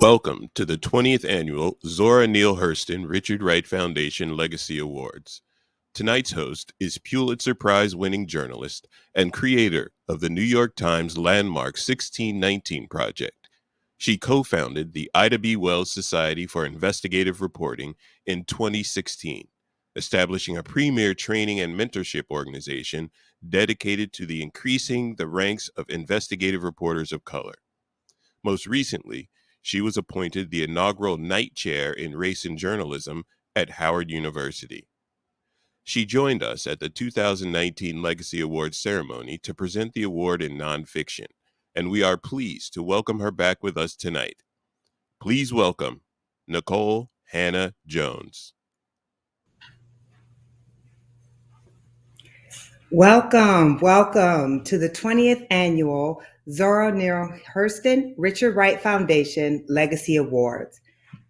Welcome to the 20th Annual Zora Neale Hurston Richard Wright Foundation Legacy Awards. Tonight's host is Pulitzer Prize-winning journalist and creator of the New York Times landmark 1619 Project. She co-founded the Ida B. Wells Society for Investigative Reporting in 2016, establishing a premier training and mentorship organization dedicated to increasing the ranks of investigative reporters of color. Most recently, she was appointed the inaugural Knight Chair in Race and Journalism at Howard University. She joined us at the 2019 Legacy Awards ceremony to present the award in nonfiction, and we are pleased to welcome her back with us tonight. Please welcome Nikole Hannah-Jones. Welcome to the 20th Annual Zora Neale Hurston Richard Wright Foundation Legacy Awards.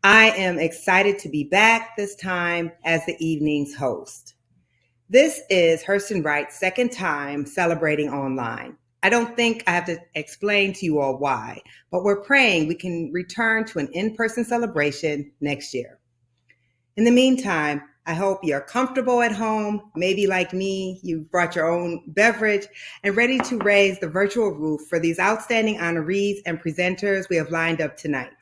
I am excited to be back this time as the evening's host. This is Hurston Wright's second time celebrating online. I don't think I have to explain to you all why, but we're praying we can return to an in-person celebration next year. In the meantime, I hope you're comfortable at home, maybe like me, you've brought your own beverage, and ready to raise the virtual roof for these outstanding honorees and presenters we have lined up tonight.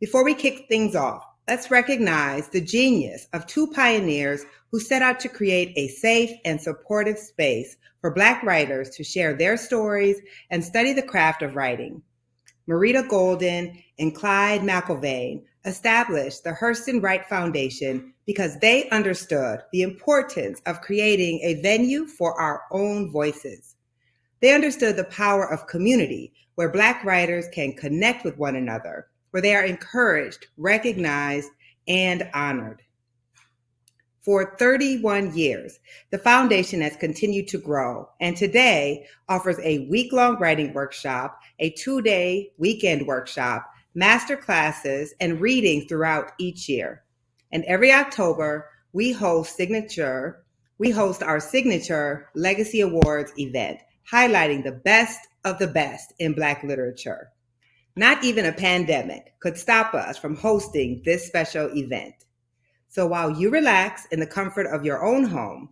Before we kick things off, let's recognize the genius of two pioneers who set out to create a safe and supportive space for Black writers to share their stories and study the craft of writing. MARITA Golden and Clyde McIlvaine established the Hurston Wright Foundation because they understood the importance of creating a venue for our own voices. They understood the power of community, where Black writers can connect with one another, where they are encouraged, recognized, and honored. For 31 years, the foundation has continued to grow, and today offers a week-long writing workshop, a 2-day weekend workshop, master classes, and readings throughout each year. And every October, we host our signature Legacy Awards event, highlighting the best of the best in Black literature. Not even a pandemic could stop us from hosting this special event. So while you relax in the comfort of your own home,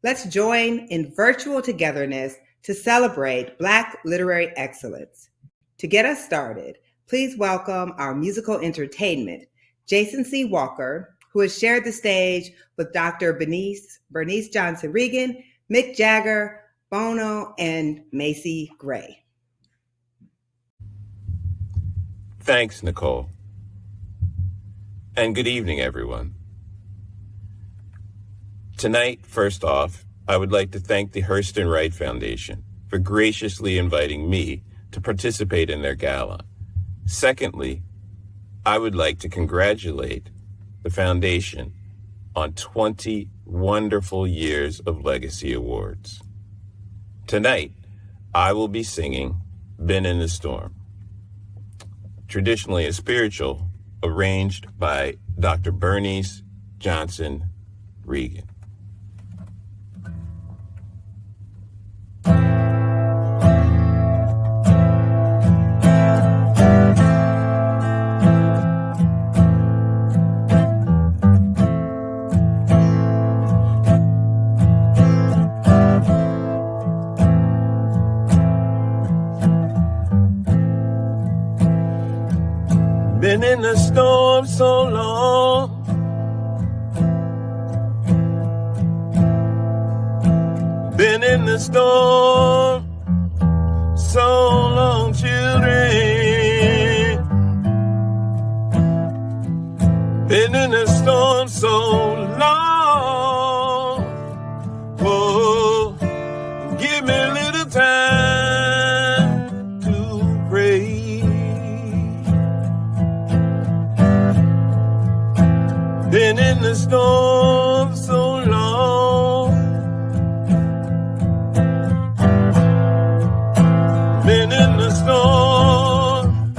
let's join in virtual togetherness to celebrate Black literary excellence. To get us started, please welcome our musical entertainment, Jason C. Walker, who has shared the stage with Dr. Bernice Johnson-Reagan, Mick Jagger, Bono, and Macy Gray. Thanks, Nikole. And good evening, everyone. Tonight, first off, I would like to thank the Hurston Wright Foundation for graciously inviting me to participate in their gala. Secondly, I would like to congratulate the foundation on 20 wonderful years of Legacy Awards. Tonight, I will be singing Been in the Storm, traditionally a spiritual arranged by Dr. Bernice Johnson-Reagan. Been in the storm so long, been in the storm so long, children. Been in the storm so long. Oh, give me a little time to pray. Been in the storm so long. Been in the storm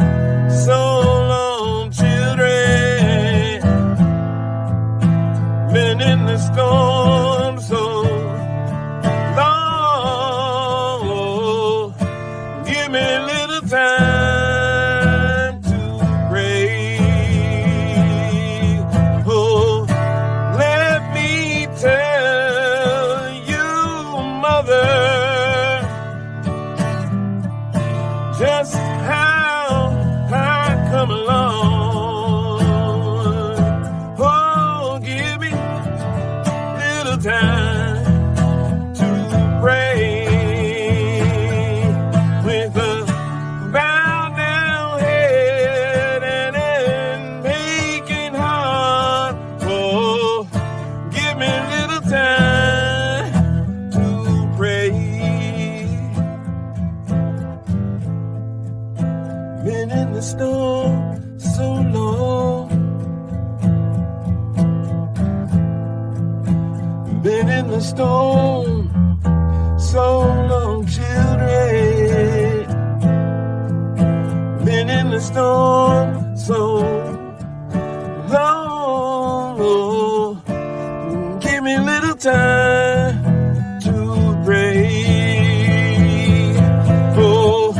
so long, children. Been in the storm so long. Oh, give me a little time to pray. in the storm, so long, children. Been in the storm, so long. Give me a little time to pray. Oh,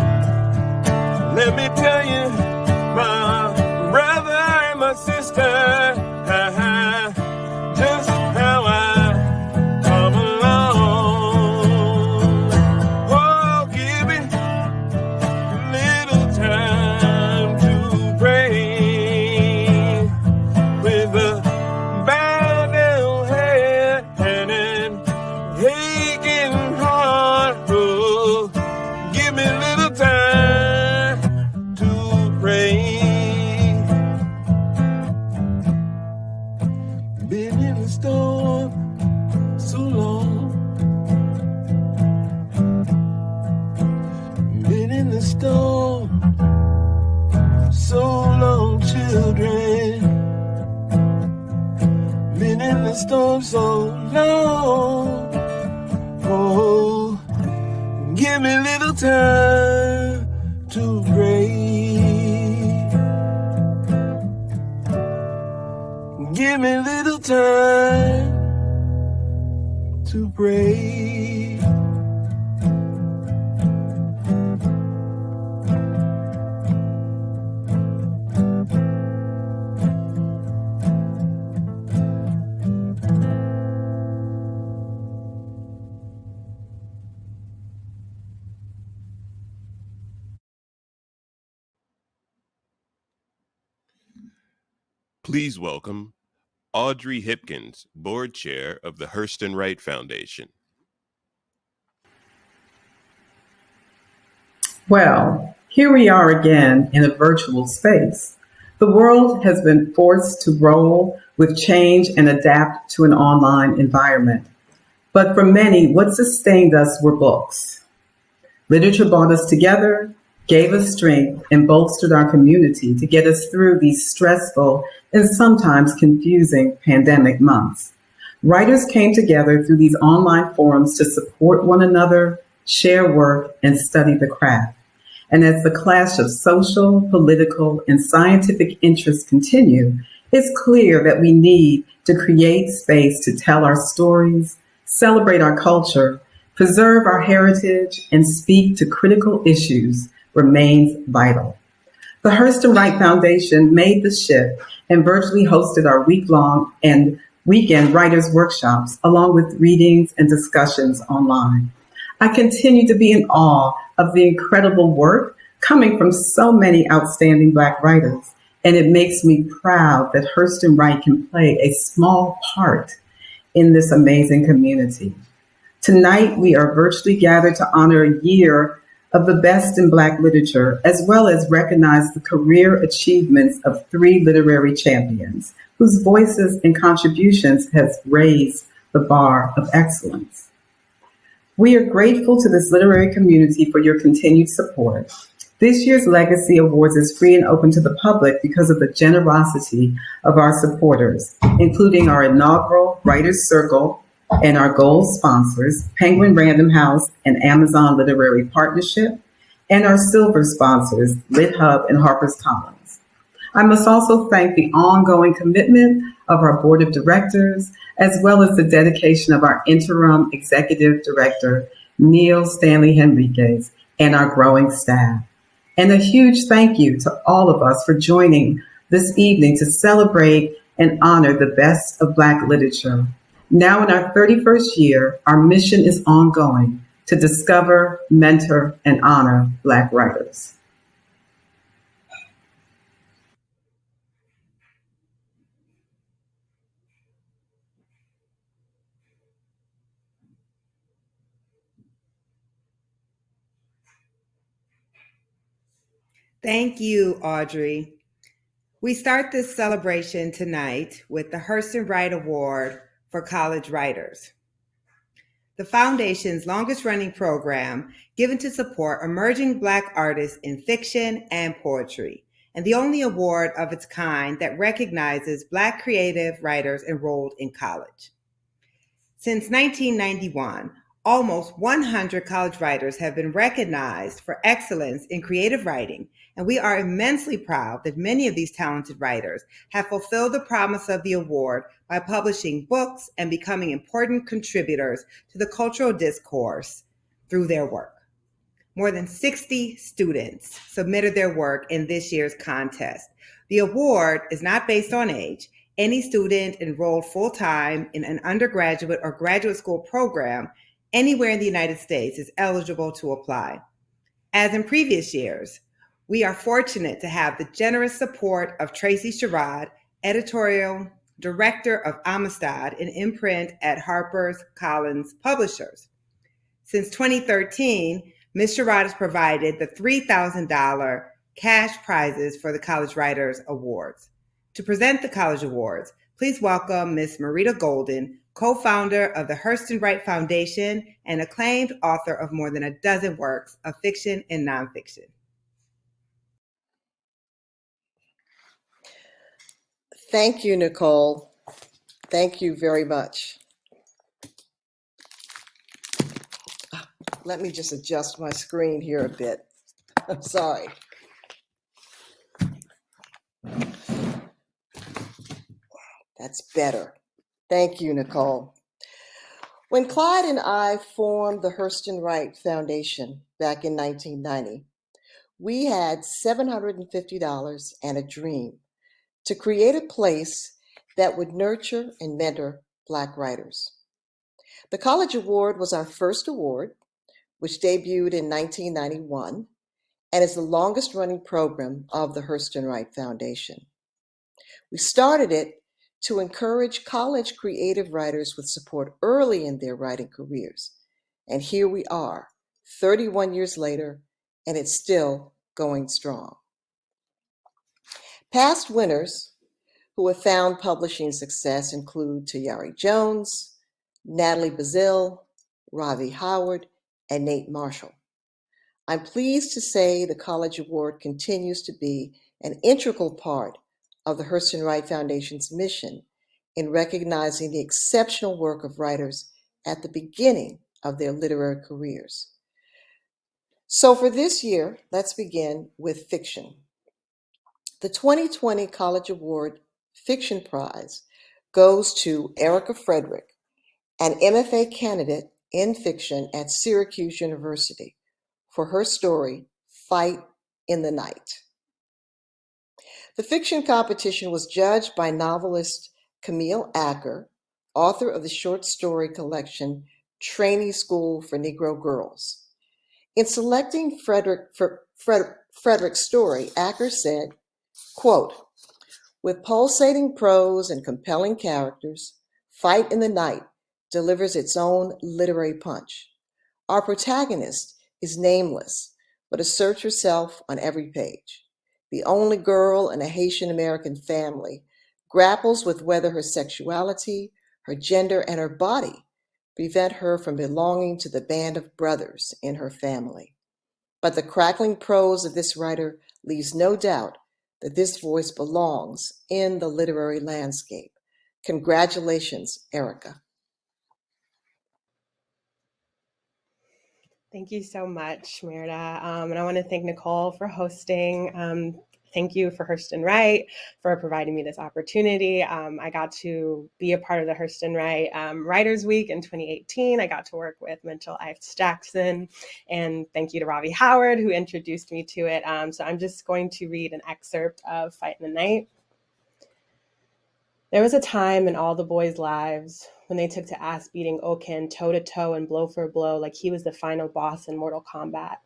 let me tell you, my brother and my sister, just how I come along. Oh, give me a little time to pray with a bowed down head and an aching heart. Oh, give me a little time to pray. Been in the storm so long. Been in the storm so long, children. Been in the storm so long. Oh, give me a little time to pray. Give me a little time to pray. Please welcome Audrey Hipkins, Board Chair of the Hurston Wright Foundation. Well, here we are again in a virtual space. The world has been forced to roll with change and adapt to an online environment. But for many, what sustained us were books. Literature brought us together, gave us strength, and bolstered our community to get us through these stressful and sometimes confusing pandemic months. Writers came together through these online forums to support one another, share work, and study the craft. And as the clash of social, political, and scientific interests continue, it's clear that we need to create space to tell our stories, celebrate our culture, preserve our heritage, and speak to critical issues remains vital. The Hurston Wright Foundation made the shift and virtually hosted our week-long and weekend writers' workshops, along with readings and discussions online. I continue to be in awe of the incredible work coming from so many outstanding Black writers, and it makes me proud that Hurston Wright can play a small part in this amazing community. Tonight, we are virtually gathered to honor a year of the best in Black literature, as well as recognize the career achievements of 3 literary champions, whose voices and contributions has raised the bar of excellence. We are grateful to this literary community for your continued support. This year's Legacy Awards is free and open to the public because of the generosity of our supporters, including our inaugural Writers Circle and our gold sponsors, Penguin Random House and Amazon Literary Partnership, and our silver sponsors, LitHub and HarperCollins. I must also thank the ongoing commitment of our board of directors, as well as the dedication of our interim executive director, Neil Stanley Henriquez, and our growing staff. And a huge thank you to all of us for joining this evening to celebrate and honor the best of Black literature. Now in our 31st year, our mission is ongoing to discover, mentor, and honor Black writers. Thank you, Audrey. We start this celebration tonight with the Hurston Wright Award for College Writers, the Foundation's longest-running program given to support emerging Black artists in fiction and poetry, and the only award of its kind that recognizes Black creative writers enrolled in college. Since 1991, almost 100 college writers have been recognized for excellence in creative writing, and we are immensely proud that many of these talented writers have fulfilled the promise of the award by publishing books and becoming important contributors to the cultural discourse through their work. More than 60 students submitted their work in this year's contest. The award is not based on age. Any student enrolled full-time in an undergraduate or graduate school program anywhere in the United States is eligible to apply. As in previous years, we are fortunate to have the generous support of Tracy Sherrod, editorial director of Amistad, an imprint at HarperCollins Publishers. Since 2013, Ms. Sherrod has provided the $3,000 cash prizes for the College Writers Awards. To present the College Awards, please welcome Ms. MARITA Golden, co-founder of the Hurston Wright Foundation and acclaimed author of more than a dozen works of fiction and nonfiction. Thank you, Nikole. Thank you very much. Let me just adjust my screen here a bit. I'm sorry. That's better. Thank you, Nikole. When Clyde and I formed the Hurston Wright Foundation back in 1990, we had $750 and a dream to create a place that would nurture and mentor Black writers. The College Award was our first award, which debuted in 1991 and is the longest running program of the Hurston Wright Foundation. We started it to encourage college creative writers with support early in their writing careers. And here we are, 31 years later, and it's still going strong. Past winners who have found publishing success include Tayari Jones, Natalie Bazile, Ravi Howard, and Nate Marshall. I'm pleased to say the College Award continues to be an integral part of the Hurston Wright Foundation's mission in recognizing the exceptional work of writers at the beginning of their literary careers. So for this year, let's begin with fiction. The 2020 College Award Fiction Prize goes to Erica Frederick, an MFA candidate in fiction at Syracuse University, for her story, Fight in the Night. The fiction competition was judged by novelist Camille Acker, author of the short story collection Training School for Negro Girls. In selecting Frederick's story, Acker said, quote, "With pulsating prose and compelling characters, Fight in the Night delivers its own literary punch. Our protagonist is nameless, but asserts herself on every page. The only girl in a Haitian American family grapples with whether her sexuality, her gender, and her body prevent her from belonging to the band of brothers in her family. But the crackling prose of this writer leaves no doubt that this voice belongs in the literary landscape. Congratulations, Erica." Thank you so much, Merida. And I want to thank Nikole for hosting. Thank you for Hurston Wright for providing me this opportunity. I got to be a part of the Hurston Wright Writers Week in 2018. I got to work with Mitchell Ives Jackson, and thank you to Ravi Howard who introduced me to it. So I'm just going to read an excerpt of Fight in the Night. There was a time in all the boys' lives when they took to ass-beating Okin toe-to-toe and blow for blow like he was the final boss in Mortal Kombat.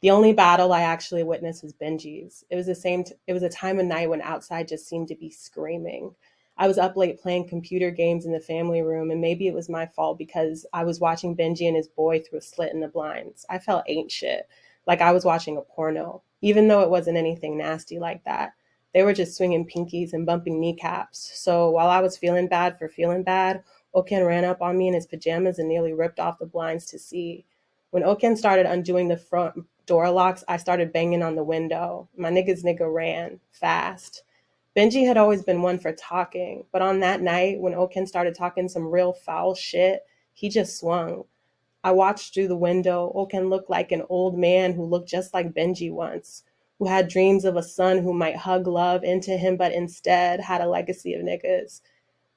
The only battle I actually witnessed was Benji's. It was a time of night when outside just seemed to be screaming. I was up late playing computer games in the family room, and maybe it was my fault because I was watching Benji and his boy through a slit in the blinds. I felt ain't shit, like I was watching a porno, even though it wasn't anything nasty like that. They were just swinging pinkies and bumping kneecaps. So while I was feeling bad for feeling bad, Okin ran up on me in his pajamas and nearly ripped off the blinds to see. When Okin started undoing the front door locks, I started banging on the window. My nigga ran fast. Benji had always been one for talking, but on that night when Okin started talking some real foul shit, He just swung. I watched through the window. Oken looked like an old man who looked just like Benji once, who had dreams of a son who might hug love into him, but instead had a legacy of niggas.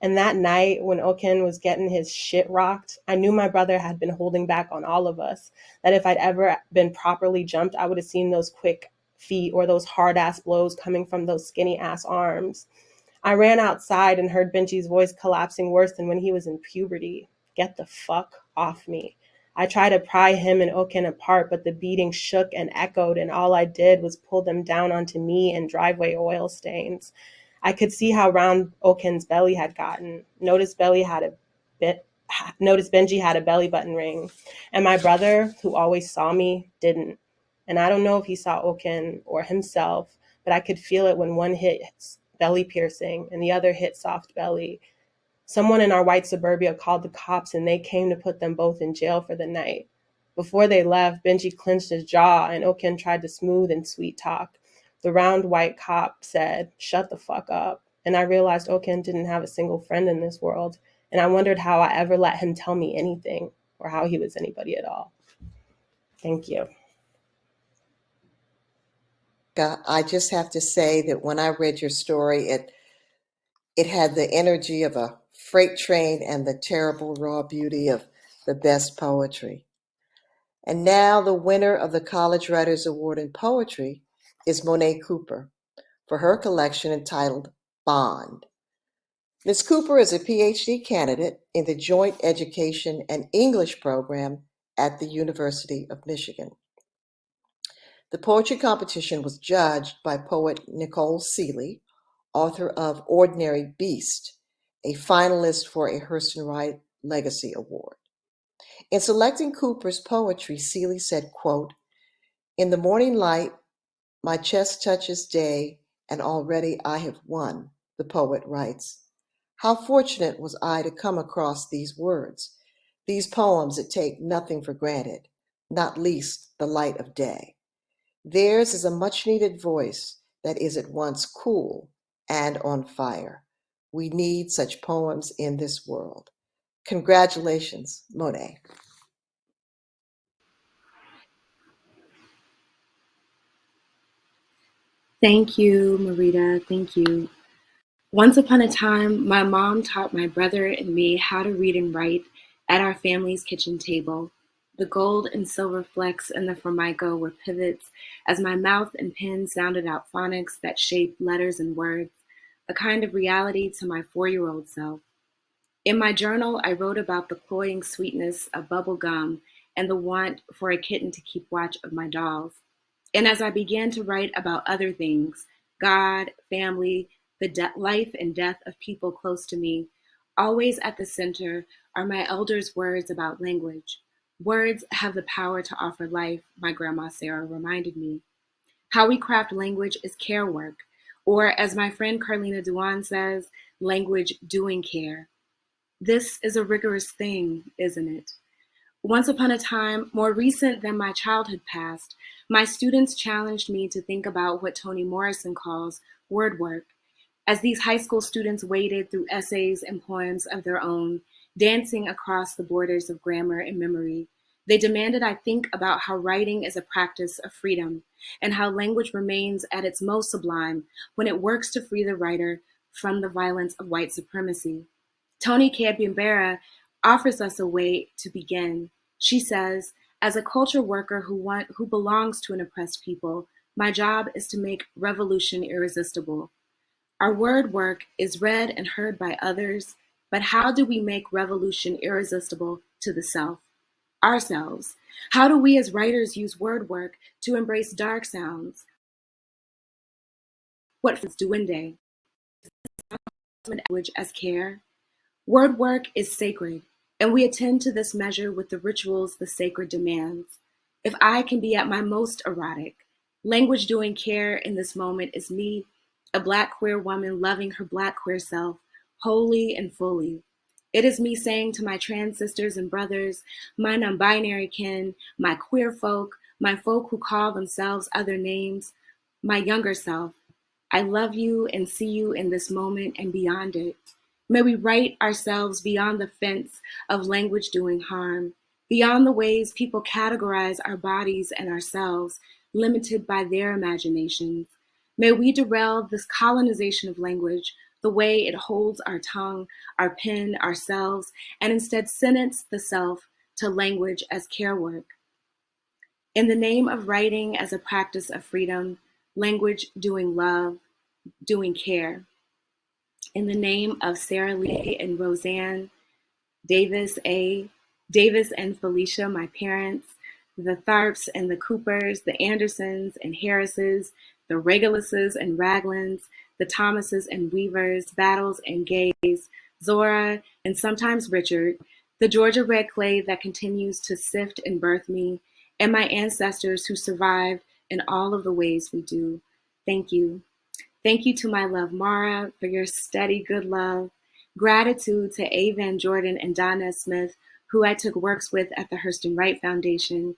And that night, when Oken was getting his shit rocked, I knew my brother had been holding back on all of us, that if I'd ever been properly jumped, I would have seen those quick feet or those hard-ass blows coming from those skinny-ass arms. I ran outside and heard Benji's voice collapsing worse than when he was in puberty. Get the fuck off me. I tried to pry him and Oken apart, but the beating shook and echoed, and all I did was pull them down onto me and driveway oil stains. I could see how round Oken's belly had gotten. Noticed Benji had a belly button ring, and my brother, who always saw me, didn't. And I don't know if he saw Oken or himself, but I could feel it when one hit belly piercing and the other hit soft belly. Someone in our white suburbia called the cops and they came to put them both in jail for the night. Before they left, Benji clenched his jaw and Oken tried to smooth and sweet talk. The round white cop said, "Shut the fuck up." And I realized Oken didn't have a single friend in this world. And I wondered how I ever let him tell me anything or how he was anybody at all. Thank you. I just have to say that when I read your story, it had the energy of a freight train and the terrible raw beauty of the best poetry. And now the winner of the College Writers Award in Poetry is Monet Cooper for her collection entitled Bond. Ms. Cooper is a PhD candidate in the Joint Education and English program at the University of Michigan. The poetry competition was judged by poet Nicole Seeley, author of Ordinary Beast, a finalist for a Hurston Wright Legacy Award. In selecting Cooper's poetry, Seeley said, quote, "In the morning light, my chest touches day, and already I have won," the poet writes. How fortunate was I to come across these words, these poems that take nothing for granted, not least the light of day. Theirs is a much-needed voice that is at once cool and on fire. We need such poems in this world. Congratulations, Monet. Thank you, MARITA. Thank you. Once upon a time, my mom taught my brother and me how to read and write at our family's kitchen table. The gold and silver flecks in the formica were pivots as my mouth and pen sounded out phonics that shaped letters and words, a kind of reality to my 4-year-old self. In my journal, I wrote about the cloying sweetness of bubble gum and the want for a kitten to keep watch of my dolls. And as I began to write about other things, God, family, the life and death of people close to me, always at the center are my elders' words about language. Words have the power to offer life, my grandma Sarah reminded me. How we craft language is care work, or as my friend Carlina Duan says, language doing care. This is a rigorous thing, isn't it? Once upon a time, more recent than my childhood past, my students challenged me to think about what Toni Morrison calls word work. As these high school students waded through essays and poems of their own, dancing across the borders of grammar and memory, they demanded I think about how writing is a practice of freedom and how language remains at its most sublime when it works to free the writer from the violence of white supremacy. Toni Cadwell offers us a way to begin. She says, as a culture worker who belongs to an oppressed people, my job is to make revolution irresistible. Our word work is read and heard by others, but how do we make revolution irresistible to the self, ourselves? How do we as writers use word work to embrace dark sounds? What is duende? Language as care? Word work is sacred, and we attend to this measure with the rituals the sacred demands. If I can be at my most erotic, language doing care in this moment is me, a Black queer woman loving her Black queer self, wholly and fully. It is me saying to my trans sisters and brothers, my non-binary kin, my queer folk, my folk who call themselves other names, my younger self, I love you and see you in this moment and beyond it. May we right ourselves beyond the fence of language doing harm, beyond the ways people categorize our bodies and ourselves, limited by their imaginations. May we derail this colonization of language, the way it holds our tongue, our pen, ourselves, and instead sentence the self to language as care work. In the name of writing as a practice of freedom, language doing love, doing care. In the name of Sarah Lee and Roseanne, Davis and Felicia, my parents, the Tharps and the Coopers, the Andersons and Harrises, the Reguluses and Raglins, the Thomases and Weavers, Battles and Gays, Zora and sometimes Richard, the Georgia red clay that continues to sift and birth me, and my ancestors who survived in all of the ways we do. Thank you. Thank you to my love, Mara, for your steady good love. Gratitude to A. Van Jordan and Donna Smith, who I took works with at the Hurston Wright Foundation.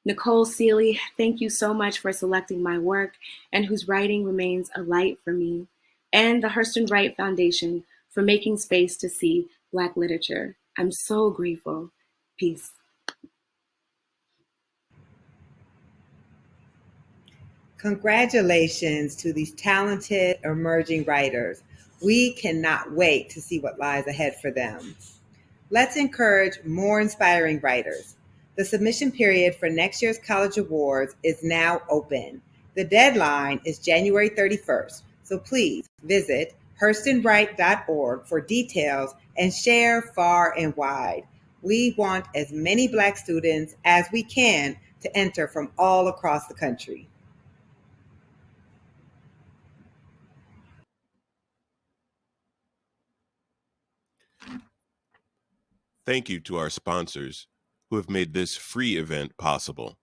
Nikole Seeley, thank you so much for selecting my work and whose writing remains a light for me. And the Hurston Wright Foundation for making space to see Black literature. I'm so grateful. Peace. Congratulations to these talented emerging writers. We cannot wait to see what lies ahead for them. Let's encourage more inspiring writers. The submission period for next year's College Awards is now open. The deadline is January 31st, so please visit hurstonwright.org for details and share far and wide. We want as many Black students as we can to enter from all across the country. Thank you to our sponsors who have made this free event possible.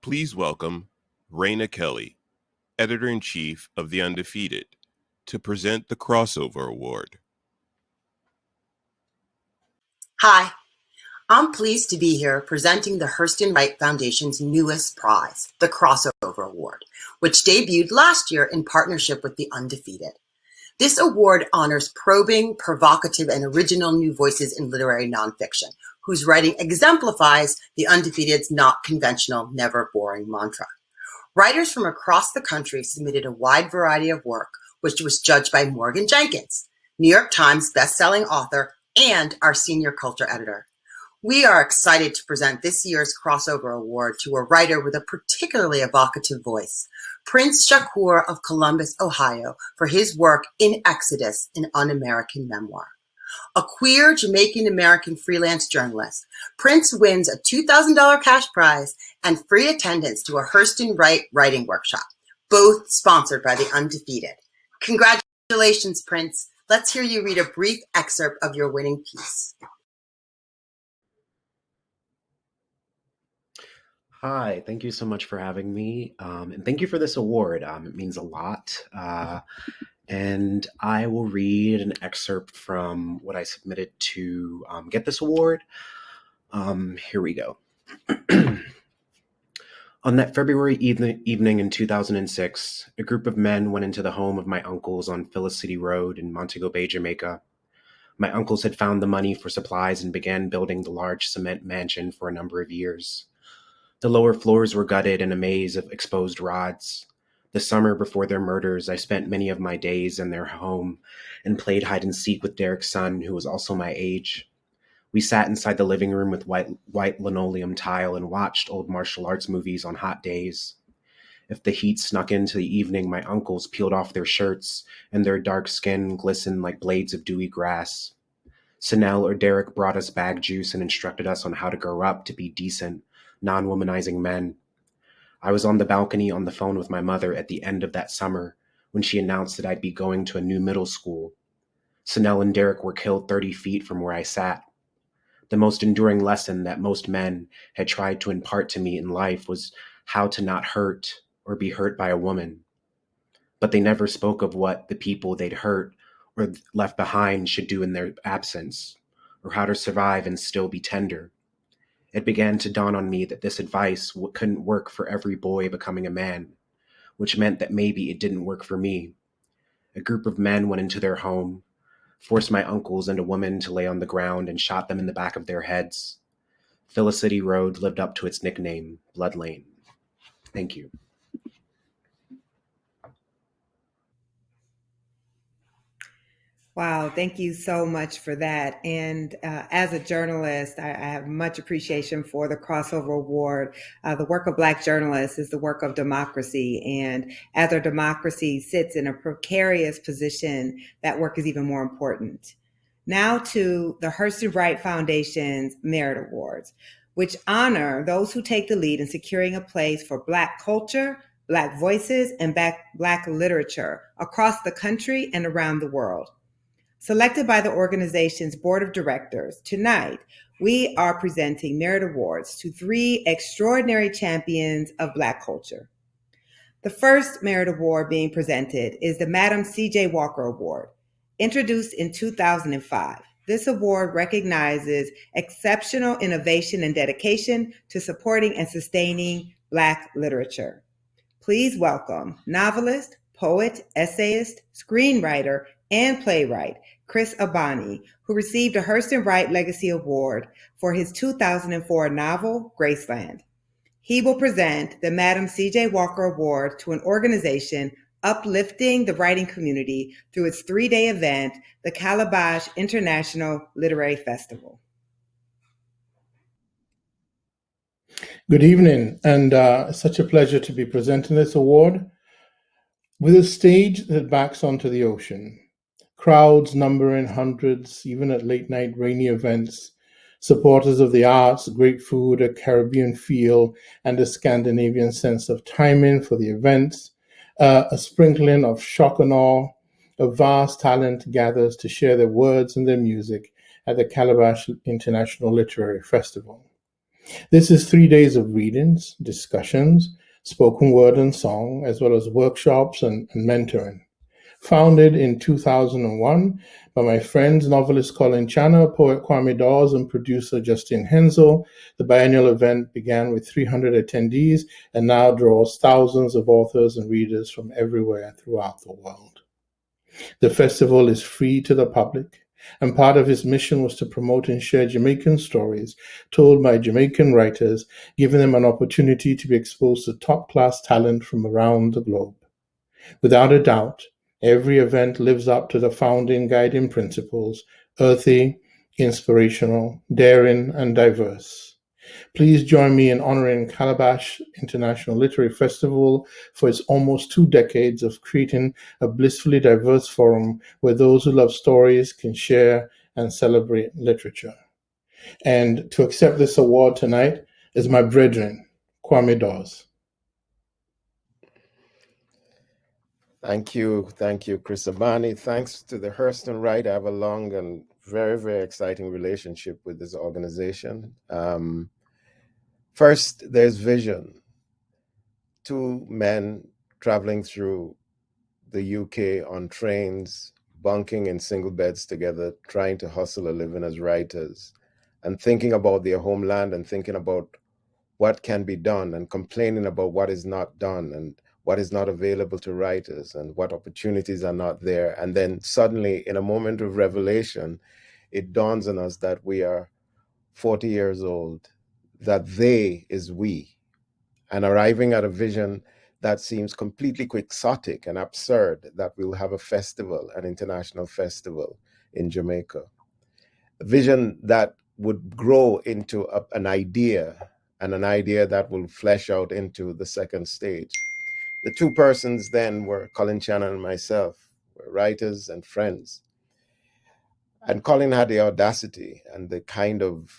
Please welcome RAINA KELLEY, Editor-in-Chief of The Undefeated, to present the Crossover Award. Hi, I'm pleased to be here presenting the Hurston Wright Foundation's newest prize, the Crossover Award, which debuted last year in partnership with The Undefeated. This award honors probing, provocative, and original new voices in literary nonfiction, whose writing exemplifies The Undefeated's not conventional, never boring mantra. Writers from across the country submitted a wide variety of work, which was judged by Morgan Jenkins, New York Times bestselling author and our senior culture editor. We are excited to present this year's Crossover Award to a writer with a particularly evocative voice, Prince SHAKUR of Columbus, Ohio, for his work In Exodus, an Un-American Memoir. A queer Jamaican-American freelance journalist, Prince wins a $2,000 cash prize and free attendance to a Hurston Wright writing workshop, both sponsored by The Undefeated. Congratulations, Prince. Let's hear you read a brief excerpt of your winning piece. Hi, thank you so much for having me. And thank you for this award. It means a lot. And I will read an excerpt from what I submitted to get this award. Here we go. On that February evening in 2006, a group of men went into the home of my uncles on Phyllis City Road in Montego Bay, Jamaica. My uncles had found the money for supplies and began building the large cement mansion for a number of years. The lower floors were gutted in a maze of exposed rods. The summer before their murders, I spent many of my days in their home and played hide and seek with Derek's son, who was also my age. We sat inside the living room with white linoleum tile and watched old martial arts movies on hot days. If the heat snuck into the evening, my uncles peeled off their shirts and their dark skin glistened like blades of dewy grass. Sanel or Derek brought us bag juice and instructed us on how to grow up to be decent, non-womanizing men. I was on the balcony on the phone with my mother at the end of that summer when she announced that I'd be going to a new middle school. Sanel and Derek were killed 30 feet from where I sat. The most enduring lesson that most men had tried to impart to me in life was how to not hurt or be hurt by a woman. But they never spoke of what the people they'd hurt or left behind should do in their absence, or how to survive and still be tender. It began to dawn on me that this advice couldn't work for every boy becoming a man. which meant that maybe it didn't work for me. A group of men went into their home, forced my uncles and a woman to lay on the ground and shot them in the back of their heads. Felicity Road lived up to its nickname, Blood Lane. Thank you. Wow, thank you so much for that. And as a journalist, I have much appreciation for the Crossover Award. The work of Black journalists is the work of democracy. And as our democracy sits in a precarious position, that work is even more important. Now to the Hurston Wright Foundation's Merit Awards, which honor those who take the lead in securing a place for Black culture, Black voices, and Black literature across the country and around the world. Selected by the organization's board of directors, tonight we are presenting Merit Awards to 3 extraordinary champions of Black culture. The first Merit Award being presented is the Madam C.J. Walker Award, introduced in 2005. This award recognizes exceptional innovation and dedication to supporting and sustaining Black literature. Please welcome novelist, poet, essayist, screenwriter, and playwright Chris ABANI, who received a Hurston Wright Legacy Award for his 2004 novel, Graceland. He will present the Madam C.J. Walker Award to an organization uplifting the writing community through its 3-day event, the Calabash International Literary Festival. Good evening, and it's such a pleasure to be presenting this award with a stage that backs onto the ocean. Crowds numbering hundreds, even at late-night rainy events, supporters of the arts, great food, a Caribbean feel, and a Scandinavian sense of timing for the events, a sprinkling of shock and awe, a vast talent gathers to share their words and their music at the Calabash International Literary Festival. This is 3 days of readings, discussions, spoken word and song, as well as workshops and mentoring. Founded in 2001 by my friends, novelist Colin Channer, poet Kwame Dawes, and producer Justine Hensel, the biennial event began with 300 attendees and now draws thousands of authors and readers from everywhere throughout the world. The festival is free to the public, and part of its mission was to promote and share Jamaican stories told by Jamaican writers, giving them an opportunity to be exposed to top-class talent from around the globe. Without a doubt, every event lives up to the founding guiding principles: earthy, inspirational, daring, and diverse. Please join me in honoring Calabash International Literary Festival for its almost 2 decades of creating a blissfully diverse forum where those who love stories can share and celebrate literature. And to accept this award tonight is my brethren, Kwame Dawes. Thank you, Chris ABANI. Thanks to the Hurston Wright. I have a long and very, very exciting relationship with this organization. First, there's vision. 2 men traveling through the UK on trains, bunking in single beds together, trying to hustle a living as writers, and thinking about their homeland and thinking about what can be done and complaining about what is not done and what is not available to writers and what opportunities are not there. And then suddenly, in a moment of revelation, it dawns on us that we are 40 years old, that they is we, and arriving at a vision that seems completely quixotic and absurd, that we'll have a festival, an international festival in Jamaica. A vision that would grow into an idea, and an idea that will flesh out into the second stage. The 2 persons then were Colin Channer and myself, were writers and friends. And Colin had the audacity and the kind of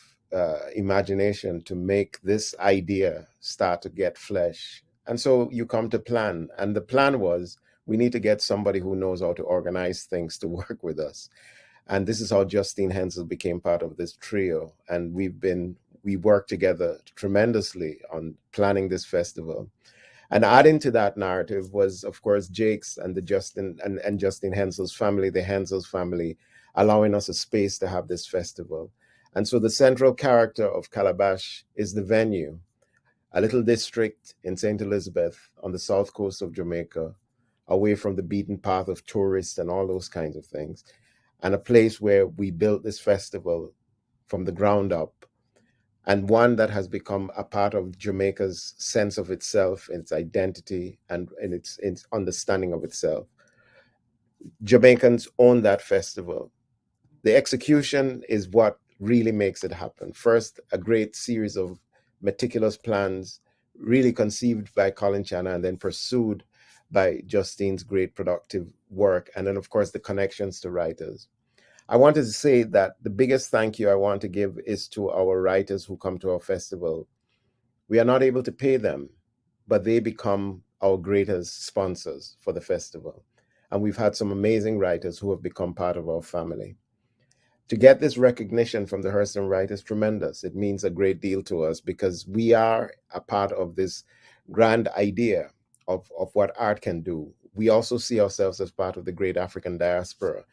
imagination to make this idea start to get flesh. And so you come to plan. And the plan was, we need to get somebody who knows how to organize things to work with us. And this is how Justine Hensel became part of this trio. And we worked together tremendously on planning this festival. And adding to that narrative was, of course, Jake's and the Justine Hensel's family, the Hensel's family, allowing us a space to have this festival. And so the central character of Calabash is the venue. a little district in St. Elizabeth on the south coast of Jamaica, away from the beaten path of tourists and all those kinds of things, and a place where we built this festival from the ground up, and one that has become a part of Jamaica's sense of itself, its identity, and its understanding of itself. Jamaicans own that festival. The execution is what really makes it happen. First, a great series of meticulous plans, really conceived by Colin Chana and then pursued by Justine's great productive work. And then, of course, the connections to writers. I wanted to say that the biggest thank you I want to give is to our writers who come to our festival. We are not able to pay them, but they become our greatest sponsors for the festival. And we've had some amazing writers who have become part of our family. To get this recognition from the Hurston Wright is tremendous. It means a great deal to us because we are a part of this grand idea of what art can do. We also see ourselves as part of the great African diaspora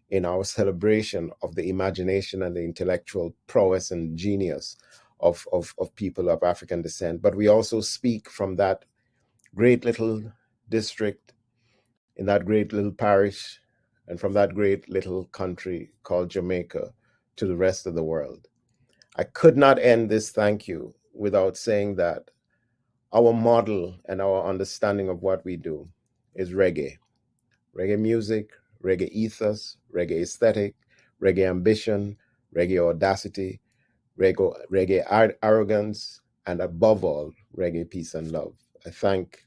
in our celebration of the imagination and the intellectual prowess and genius of people of African descent. But we also speak from that great little district, in that great little parish, and from that great little country called Jamaica to the rest of the world. I could not end this thank you without saying that our model and our understanding of what we do is reggae. Reggae music, reggae ethos, reggae aesthetic, reggae ambition, reggae audacity, reggae arrogance, and above all, reggae peace and love.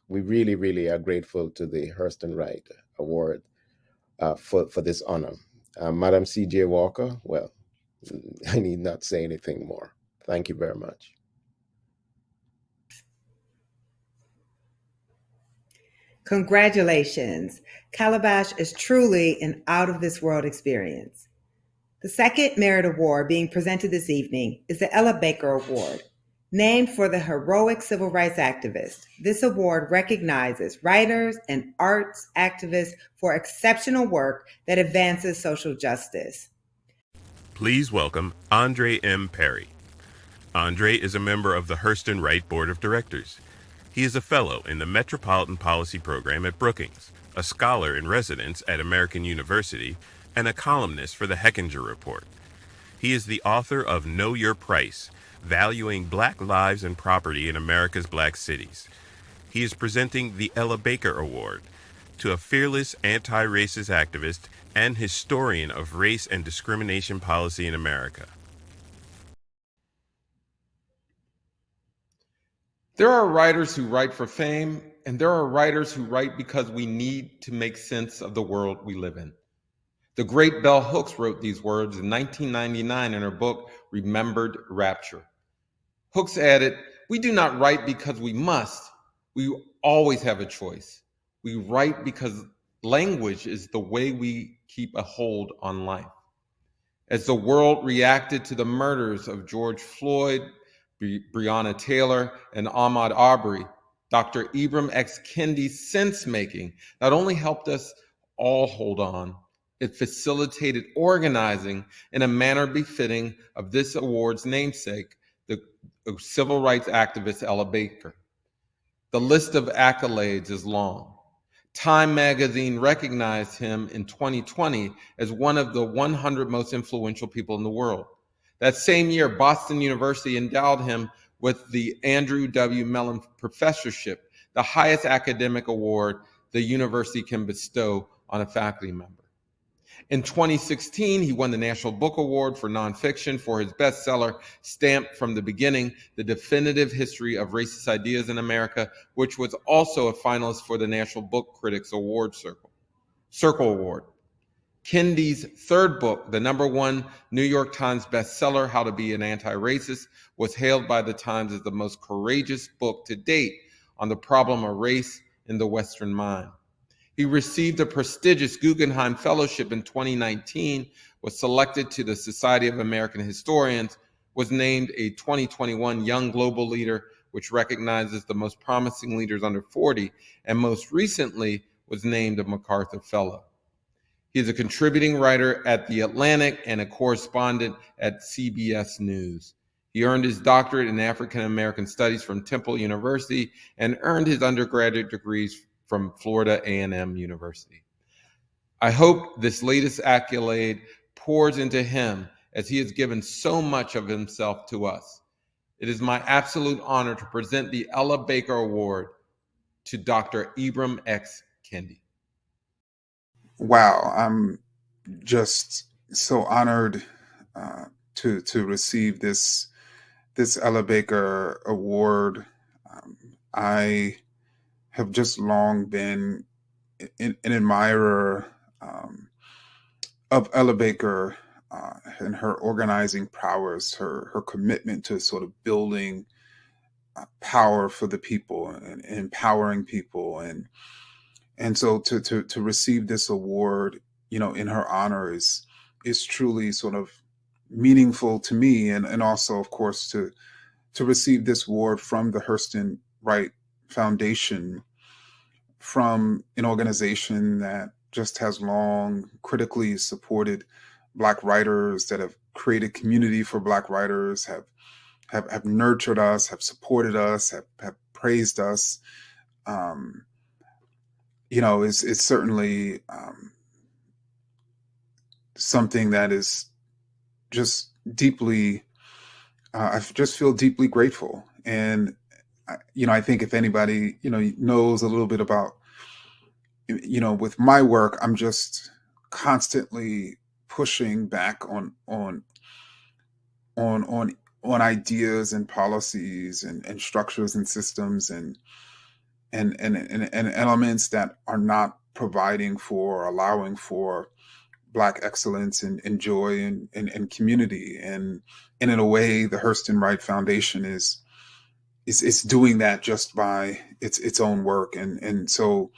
We really, really are grateful to the Hurston Wright Award for this honor. Madam C.J. Walker, well, I need not say anything more. Thank you very much. Congratulations. Calabash is truly an out-of-this-world experience. The second Merit Award being presented this evening is the Ella Baker Award. Named for the heroic civil rights activist, this award recognizes writers and arts activists for exceptional work that advances social justice. Please welcome Andre M. Perry. Andre is a member of the Hurston Wright Board of Directors. He is a fellow in the Metropolitan Policy Program at Brookings, a scholar in residence at American University, and a columnist for the Hechinger Report. He is the author of Know Your Price, Valuing Black Lives and Property in America's Black Cities. He is presenting the Ella Baker Award to a fearless anti-racist activist and historian of race and discrimination policy in America. There are writers who write for fame, and there are writers who write because we need to make sense of the world we live in. The great Bell Hooks wrote these words in 1999 in her book, Remembered Rapture. Hooks added, "We do not write because we must. We always have a choice. We write because language is the way we keep a hold on life." As the world reacted to the murders of George Floyd, Breonna Taylor, and Ahmaud Arbery, Dr. Ibram X. Kendi's sense-making not only helped us all hold on, it facilitated organizing in a manner befitting of this award's namesake, the civil rights activist Ella Baker. The list of accolades is long. Time magazine recognized him in 2020 as one of the 100 most influential people in the world. That same year, Boston University endowed him with the Andrew W. Mellon Professorship, the highest academic award the university can bestow on a faculty member. In 2016, he won the National Book Award for nonfiction for his bestseller, Stamped from the Beginning, The Definitive History of Racist Ideas in America, which was also a finalist for the National Book Critics Award Circle Award. Kendi's third book, the #1 New York Times bestseller, How to Be an Anti-Racist, was hailed by the Times as the most courageous book to date on the problem of race in the Western mind. He received a prestigious Guggenheim Fellowship in 2019, was selected to the Society of American Historians, was named a 2021 Young Global Leader, which recognizes the most promising leaders under 40, and most recently was named a MacArthur Fellow. He is a contributing writer at The Atlantic and a correspondent at CBS News. He earned his doctorate in African American Studies from Temple University and earned his undergraduate degrees from Florida A&M University. I hope this latest accolade pours into him as he has given so much of himself to us. It is my absolute honor to present the Ella Baker Award to Dr. IBRAM X. Kendi. Wow, I'm just so honored to receive this Ella Baker Award. I have just long been an admirer of Ella Baker and her organizing prowess, her commitment to sort of building power for the people and empowering people, and so to receive this award, in her honor is truly sort of meaningful to me, and also, of course, to receive this award from the Hurston Wright Foundation, from an organization that just has long critically supported Black writers, that have created community for Black writers, have nurtured us, have supported us, have praised us. It's certainly something that is just deeply, I just feel deeply grateful. And, I think if anybody, knows a little bit about, with my work, I'm just constantly pushing back on ideas and policies and structures and systems and elements that are not providing for, allowing for Black excellence and joy and community. And in a way, the Hurston Wright Foundation is doing that just by its own work. And so,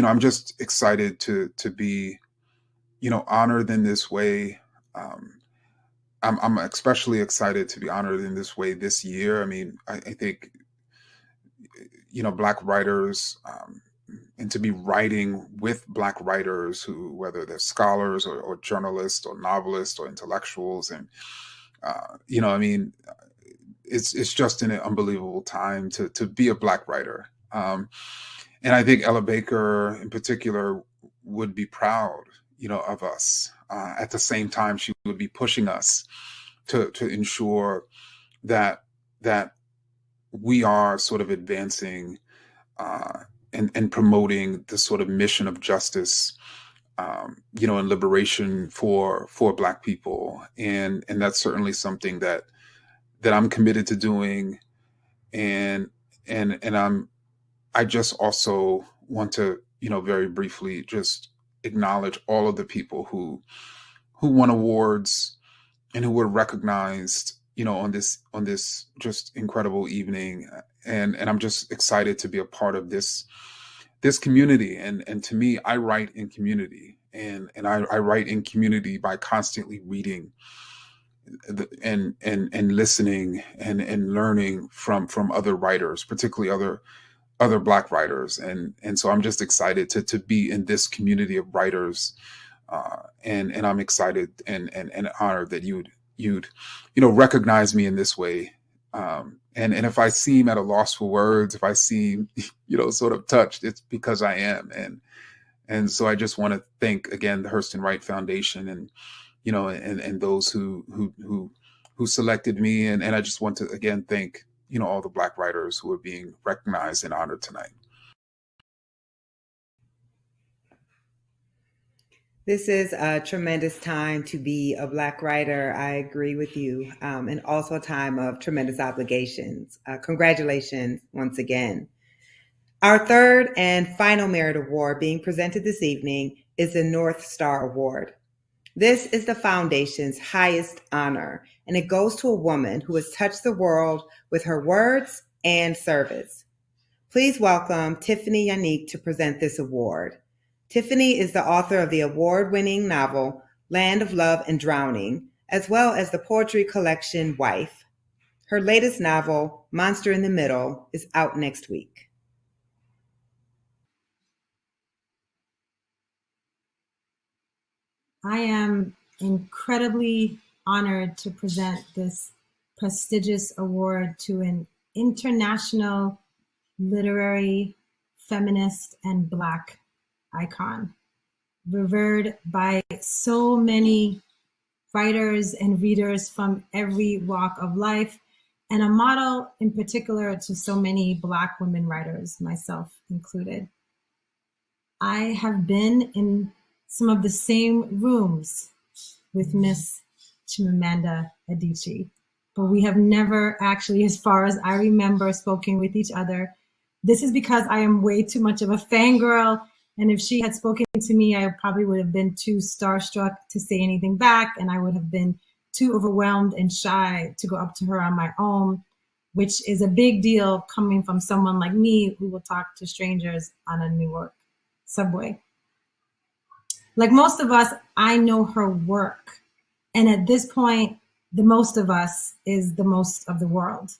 I'm just excited to be, honored in this way. I'm especially excited to be honored in this way this year. I mean, I think, Black writers, and to be writing with Black writers who, whether they're scholars or journalists or novelists or intellectuals, and I mean, it's just an unbelievable time to be a Black writer, and I think Ella Baker in particular would be proud, of us. At the same time, she would be pushing us to ensure that we are sort of advancing and promoting the sort of mission of justice, and liberation for Black people, and that's certainly something that I'm committed to doing, and I just also want to, very briefly just acknowledge all of the people who won awards and who were recognized, on this just incredible evening. And I'm just excited to be a part of this community. And to me, I write in community, and I write in community by constantly reading and listening and learning from other writers, particularly other Black writers. And so I'm just excited to be in this community of writers. And I'm excited and honored that you'd recognize me in this way. And if I seem at a loss for words, if I seem, sort of touched, it's because I am. And so I just want to thank again the Hurston Wright Foundation and those who selected me, and I just want to again thank all the Black writers who are being recognized and honored tonight. This is a tremendous time to be a Black writer. I agree with you, and also a time of tremendous obligations. Congratulations once again. Our third and final Merit Award being presented this evening is the North Star Award. This is the Foundation's highest honor, and it goes to a woman who has touched the world with her words and service. Please welcome Tiffany YANIQUE to present this award. Tiffany is the author of the award-winning novel Land of Love and Drowning, as well as the poetry collection Wife. Her latest novel, Monster in the Middle, is out next week. I am incredibly honored to present this prestigious award to an international literary, feminist, and Black icon, revered by so many writers and readers from every walk of life, and a model in particular to so many Black women writers, myself included. I have been in some of the same rooms with Miss Chimamanda Adichie, but we have never actually, as far as I remember, spoken with each other. This is because I am way too much of a fangirl, and if she had spoken to me, I probably would have been too starstruck to say anything back, and I would have been too overwhelmed and shy to go up to her on my own, which is a big deal coming from someone like me who will talk to strangers on a New York subway. Like most of us, I know her work. And at this point, the most of us is the most of the world.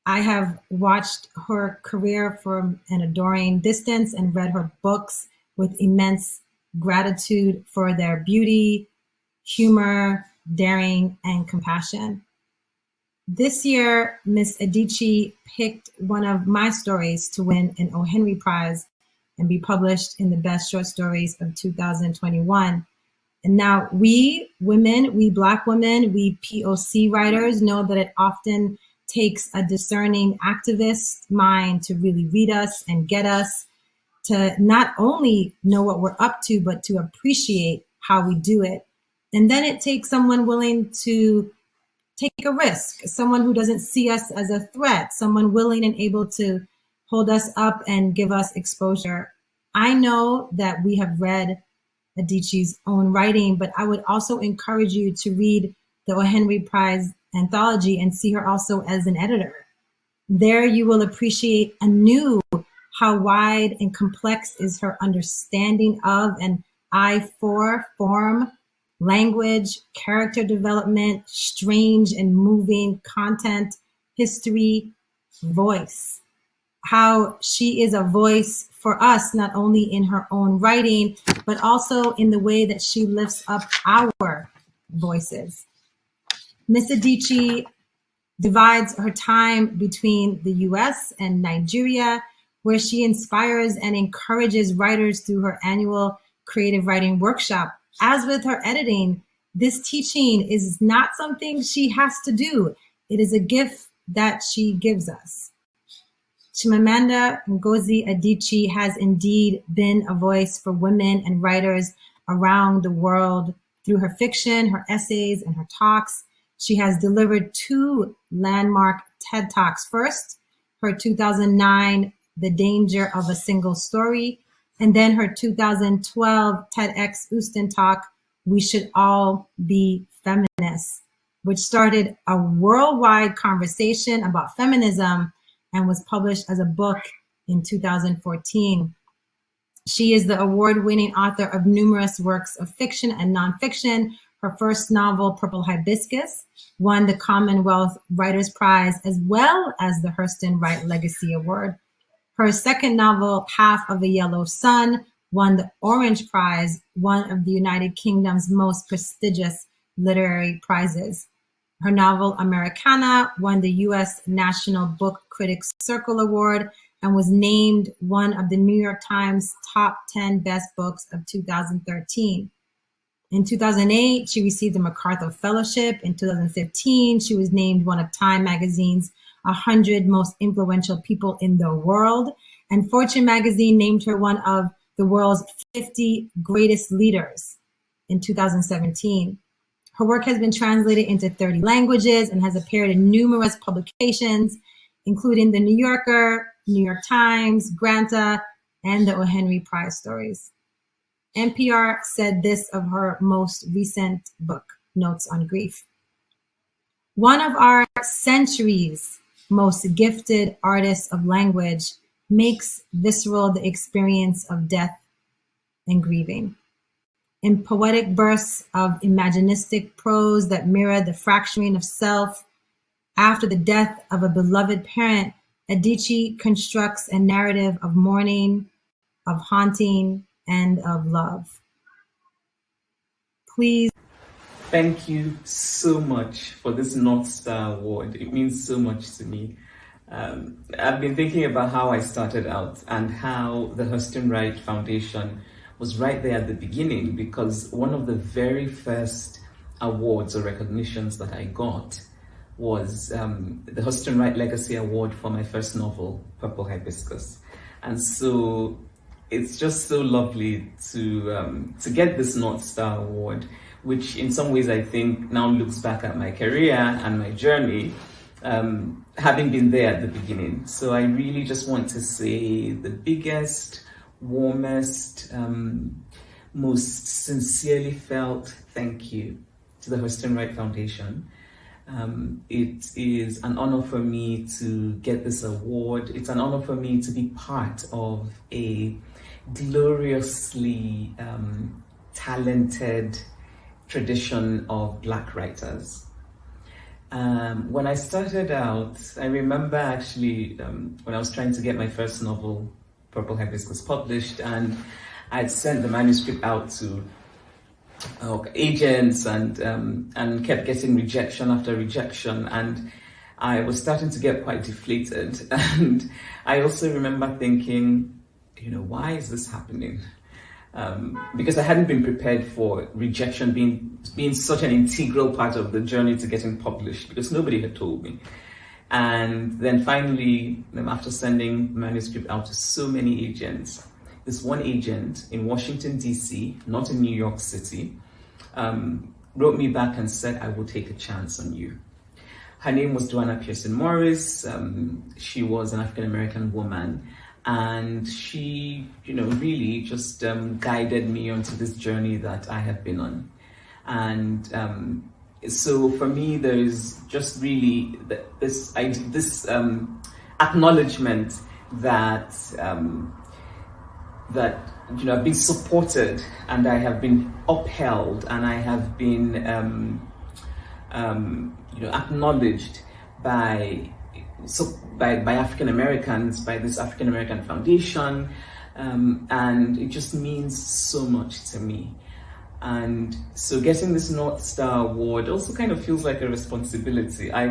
I have watched her career from an adoring distance and read her books with immense gratitude for their beauty, humor, daring, and compassion. This year, Miss Adichie picked one of my stories to win an O. Henry Prize and be published in the Best Short Stories of 2021. And now we women, we Black women, we POC writers know that it often takes a discerning activist mind to really read us and get us to not only know what we're up to, but to appreciate how we do it. And then it takes someone willing to take a risk, someone who doesn't see us as a threat, someone willing and able to hold us up and give us exposure. I know that we have read Adichie's own writing, but I would also encourage you to read the O. Henry Prize anthology and see her also as an editor. There you will appreciate anew how wide and complex is her understanding of and eye for form, language, character development, strange and moving content, history, voice. How she is a voice for us, not only in her own writing, but also in the way that she lifts up our voices. Miss Adichie divides her time between the US and Nigeria, where she inspires and encourages writers through her annual creative writing workshop. As with her editing, this teaching is not something she has to do. It is a gift that she gives us. Chimamanda Ngozi Adichie has indeed been a voice for women and writers around the world through her fiction, her essays, and her talks. She has delivered 2 landmark TED Talks. First, her 2009 The Danger of a Single Story, and then her 2012 TEDx Houston talk, We Should All Be Feminists, which started a worldwide conversation about feminism and was published as a book in 2014. She is the award-winning author of numerous works of fiction and nonfiction. Her first novel, Purple Hibiscus, won the Commonwealth Writers' Prize as well as the Hurston Wright Legacy Award. Her second novel, Half of a Yellow Sun, won the Orange Prize, one of the United Kingdom's most prestigious literary prizes. Her novel, Americana, won the U.S. National Book Critics Circle Award and was named one of the New York Times top 10 best books of 2013. In 2008, she received the MacArthur Fellowship. In 2015, she was named one of Time Magazine's 100 most influential people in the world. And Fortune Magazine named her one of the world's 50 greatest leaders in 2017. Her work has been translated into 30 languages and has appeared in numerous publications, including The New Yorker, New York Times, Granta, and the O. Henry Prize Stories. NPR said this of her most recent book, Notes on Grief. One of our century's most gifted artists of language makes visceral the experience of death and grieving. In poetic bursts of imaginistic prose that mirror the fracturing of self after the death of a beloved parent, Adichie constructs a narrative of mourning, of haunting, and of love. Please. Thank you so much for this North Star Award. It means so much to me. I've been thinking about how I started out and how the Hurston Wright Foundation was right there at the beginning, because one of the very first awards or recognitions that I got was the Hurston Wright Legacy Award for my first novel, Purple Hibiscus. And so it's just so lovely to get this North Star Award, which in some ways I think now looks back at my career and my journey, having been there at the beginning. So I really just want to say the biggest, warmest, most sincerely felt thank you to the Hurston Wright Foundation. It is an honor for me to get this award. It's an honor for me to be part of a gloriously talented tradition of Black writers. When I started out, I remember actually when I was trying to get my first novel, Purple Hibiscus, published, and I'd sent the manuscript out to agents and kept getting rejection after rejection, and I was starting to get quite deflated. And I also remember thinking, why is this happening? Because I hadn't been prepared for rejection being such an integral part of the journey to getting published, because nobody had told me. And then finally, after sending manuscript out to so many agents, this one agent in Washington, D.C., not in New York City, wrote me back and said, I will take a chance on you. Her name was Duana Pearson Morris. She was an African-American woman. And she, really just guided me onto this journey that I have been on. And so for me, there is just really this acknowledgement that I've been supported and I have been upheld and I have been acknowledged by African Americans, by this African American Foundation, and it just means so much to me. And so getting this North Star Award also kind of feels like a responsibility. I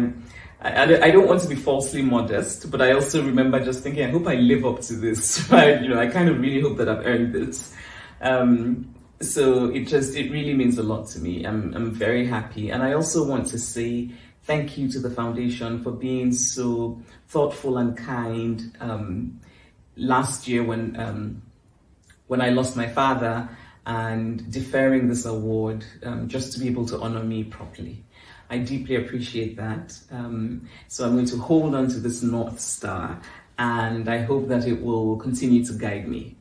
don't want to be falsely modest, but I also remember just thinking, I hope I live up to this, right? I kind of really hope that I've earned this. So it really means a lot to me. I'm very happy. And I also want to say thank you to the foundation for being so thoughtful and kind. Last year when I lost my father, and deferring this award just to be able to honor me properly. I deeply appreciate that. So I'm going to hold on to this North Star, and I hope that it will continue to guide me.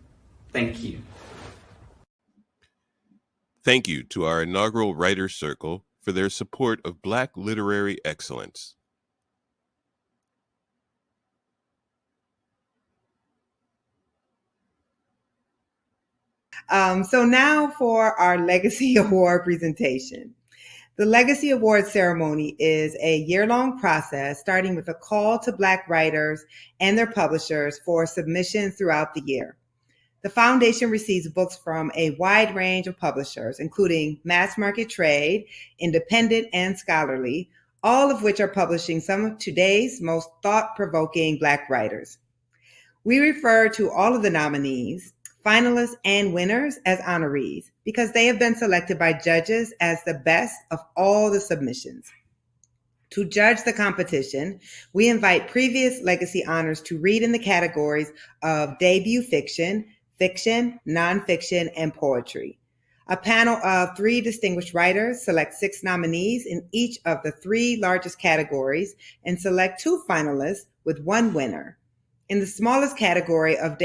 Thank you. Thank you to our inaugural Writers Circle for their support of Black literary excellence. So now for our Legacy Award presentation. The Legacy Award ceremony is a year-long process starting with a call to Black writers and their publishers for submissions throughout the year. The foundation receives books from a wide range of publishers, including mass market trade, independent, and scholarly, all of which are publishing some of today's most thought-provoking Black writers. We refer to all of the nominees, finalists, and winners as honorees because they have been selected by judges as the best of all the submissions. To judge the competition, we invite previous legacy honors to read in the categories of debut fiction, fiction, nonfiction, and poetry. A panel of 3 distinguished writers select 6 nominees in each of the 3 largest categories and select 2 finalists with 1 winner. In the smallest category of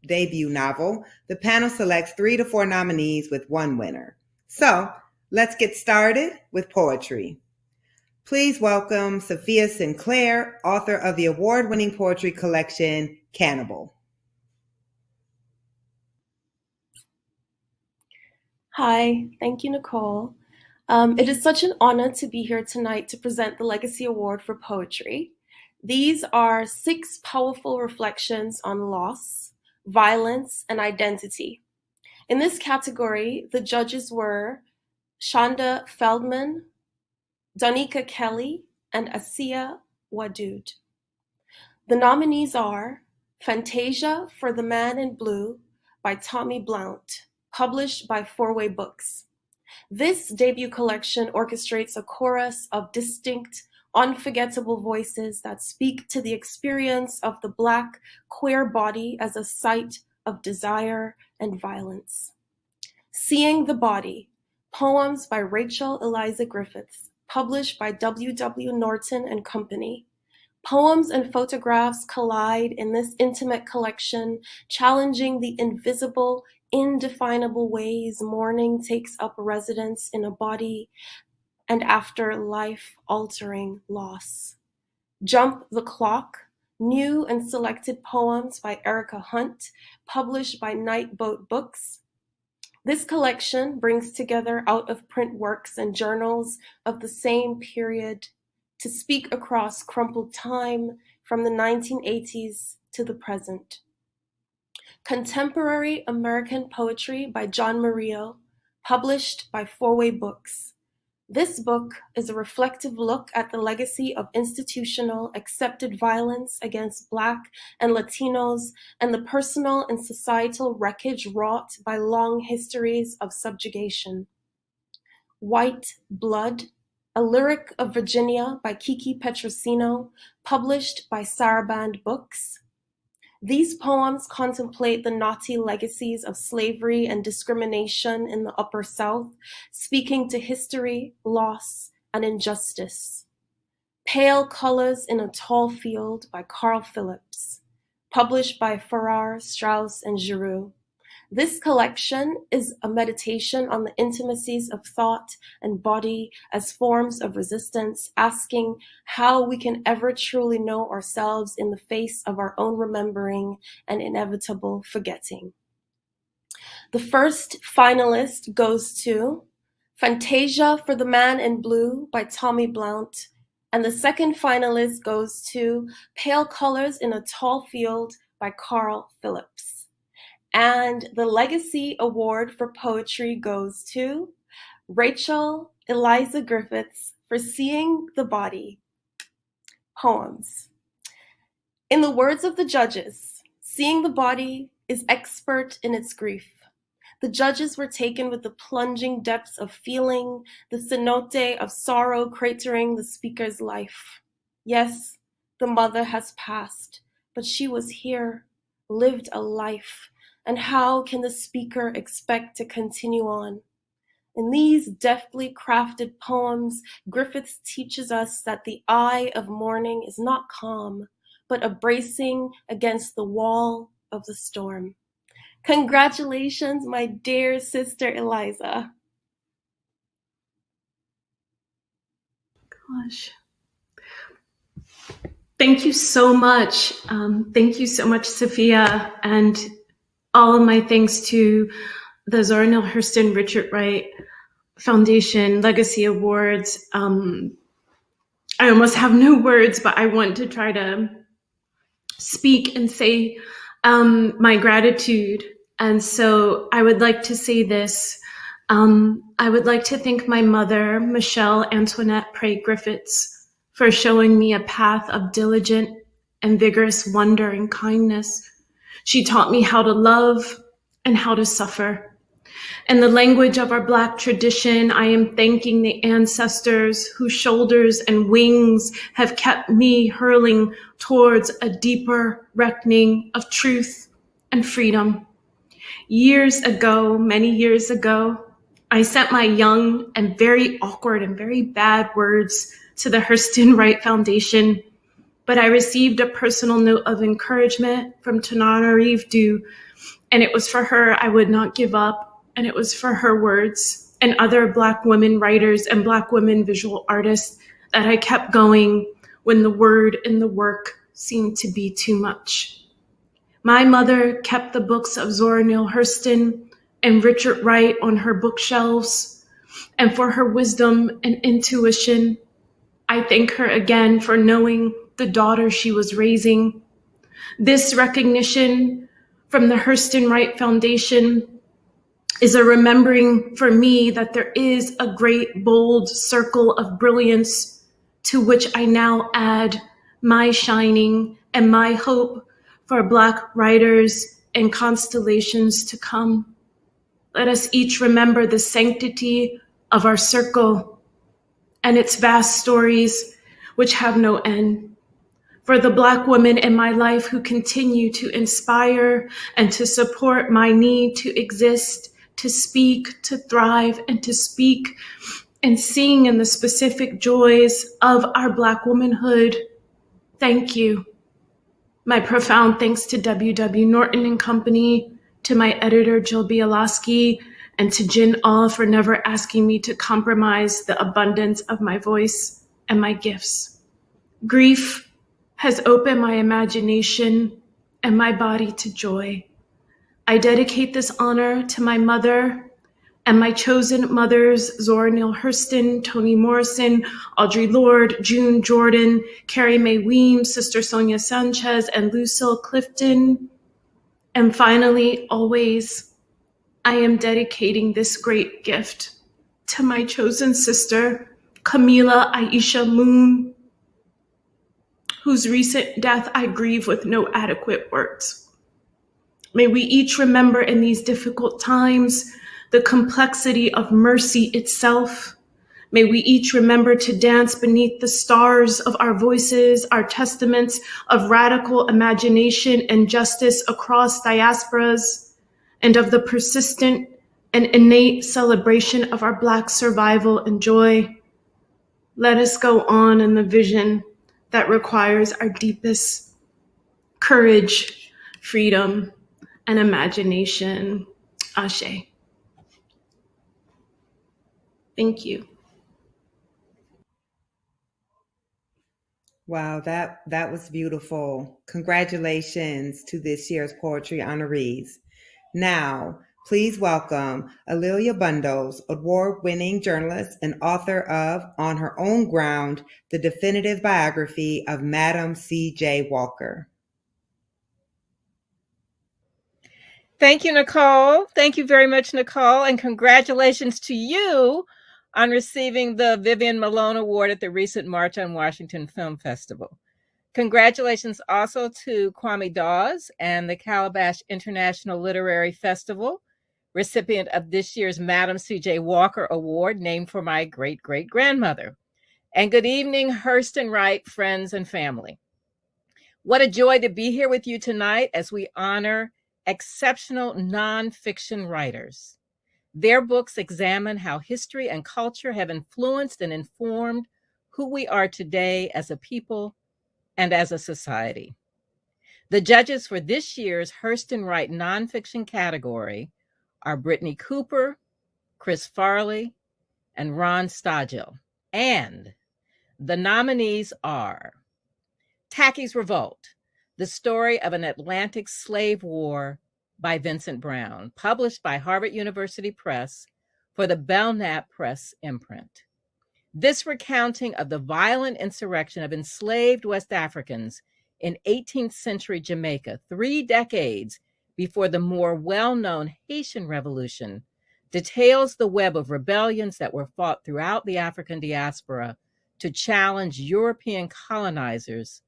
debut novel, the panel selects 3 to 4 nominees with 1 winner. So let's get started with poetry. Please welcome SAFIYA SINCLAIR, author of the award-winning poetry collection, Cannibal. Hi, thank you, Nikole. It is such an honor to be here tonight to present the Legacy Award for Poetry. These are 6 powerful reflections on loss, violence, and identity. In this category, the judges were Shonda Feldman, Donika Kelly, and Asiya Wadood. The nominees are Fantasia for the Man in Blue by Tommy Blount, published by Four-Way Books. This debut collection orchestrates a chorus of distinct, unforgettable voices that speak to the experience of the Black queer body as a site of desire and violence. Seeing the Body, poems by Rachel Eliza Griffiths, published by W.W. Norton and Company. Poems and photographs collide in this intimate collection, challenging the invisible, indefinable ways mourning takes up residence in a body and after life-altering loss. Jump the Clock, new and selected poems by Erica Hunt, published by Nightboat Books. This collection brings together out-of-print works and journals of the same period to speak across crumpled time from the 1980s to the present. Contemporary American Poetry by John Murillo, published by Four-Way Books. This book is a reflective look at the legacy of institutional accepted violence against Black and Latinos and the personal and societal wreckage wrought by long histories of subjugation. White Blood, a Lyric of Virginia by Kiki Petrosino, published by Saraband Books. These poems contemplate the naughty legacies of slavery and discrimination in the Upper South, speaking to history, loss, and injustice. Pale Colors in a Tall Field by Carl Phillips, published by Farrar, Straus, and Giroux. This collection is a meditation on the intimacies of thought and body as forms of resistance, asking how we can ever truly know ourselves in the face of our own remembering and inevitable forgetting. The first finalist goes to Fantasia for the Man in Blue by Tommy Blount, and the second finalist goes to Pale Colors in a Tall Field by Carl Phillips. And the Legacy Award for Poetry goes to Rachel Eliza Griffiths for Seeing the Body. Poems. In the words of the judges, Seeing the Body is expert in its grief. The judges were taken with the plunging depths of feeling, the cenote of sorrow cratering the speaker's life. Yes, the mother has passed, but she was here, lived a life. And how can the speaker expect to continue on? In these deftly crafted poems, Griffiths teaches us that the eye of mourning is not calm, but a bracing against the wall of the storm. Congratulations, my dear sister Eliza. Gosh. Thank you so much. Thank you so much, Safiya, and all of my thanks to the Zora Neale Hurston Richard Wright Foundation Legacy Awards. I almost have no words, but I want to try to speak and say my gratitude. And so I would like to say this. I would like to thank my mother, Michelle Antoinette Prey Griffiths, for showing me a path of diligent and vigorous wonder and kindness. She taught me how to love and how to suffer. In the language of our Black tradition, I am thanking the ancestors whose shoulders and wings have kept me hurling towards a deeper reckoning of truth and freedom. Years ago, many years ago, I sent my young and very awkward and very bad words to the Hurston Wright Foundation, but I received a personal note of encouragement from Tananarive Due, and it was for her I would not give up, and it was for her words and other Black women writers and Black women visual artists that I kept going when the word and the work seemed to be too much. My mother kept the books of Zora Neale Hurston and Richard Wright on her bookshelves, and for her wisdom and intuition, I thank her again for knowing the daughter she was raising. This recognition from the Hurston Wright Foundation is a remembering for me that there is a great, bold circle of brilliance to which I now add my shining and my hope for Black writers and constellations to come. Let us each remember the sanctity of our circle and its vast stories which have no end. For the Black women in my life who continue to inspire and to support my need to exist, to speak, to thrive, and to speak and sing in the specific joys of our Black womanhood. Thank you. My profound thanks to W.W. Norton and Company, to my editor, Jill Bielowski, and to Jen Ah for never asking me to compromise the abundance of my voice and my gifts. Grief has opened my imagination and my body to joy. I dedicate this honor to my mother and my chosen mothers, Zora Neale Hurston, Toni Morrison, Audre Lorde, June Jordan, Carrie Mae Weems, Sister Sonia Sanchez, and Lucille Clifton. And finally, always, I am dedicating this great gift to my chosen sister, Camila Aisha Moon, whose recent death I grieve with no adequate words. May we each remember in these difficult times the complexity of mercy itself. May we each remember to dance beneath the stars of our voices, our testaments of radical imagination and justice across diasporas, and of the persistent and innate celebration of our Black survival and joy. Let us go on in the vision that requires our deepest courage, freedom, and imagination. Ashe. Thank you. Wow, that was beautiful. Congratulations to this year's poetry honorees. Now, please welcome A'Lelia Bundles, award-winning journalist and author of On Her Own Ground, the definitive biography of Madam C.J. Walker. Thank you, Nikole. Thank you very much, Nikole, and congratulations to you on receiving the Vivian Malone Award at the recent March on Washington Film Festival. Congratulations also to Kwame Dawes and the Calabash International Literary Festival, recipient of this year's Madam C.J. Walker Award, named for my great-great-grandmother. And good evening, Hurston Wright, friends and family. What a joy to be here with you tonight as we honor exceptional nonfiction writers. Their books examine how history and culture have influenced and informed who we are today as a people and as a society. The judges for this year's Hurston Wright nonfiction category are Brittany Cooper, Chris Farley, and Ron Stogel. And the nominees are Tacky's Revolt, the story of an Atlantic slave war by Vincent Brown, published by Harvard University Press for the Belknap Press imprint. This recounting of the violent insurrection of enslaved West Africans in 18th century Jamaica, 3 decades before the more well-known Haitian Revolution, details the web of rebellions that were fought throughout the African diaspora to challenge European colonizers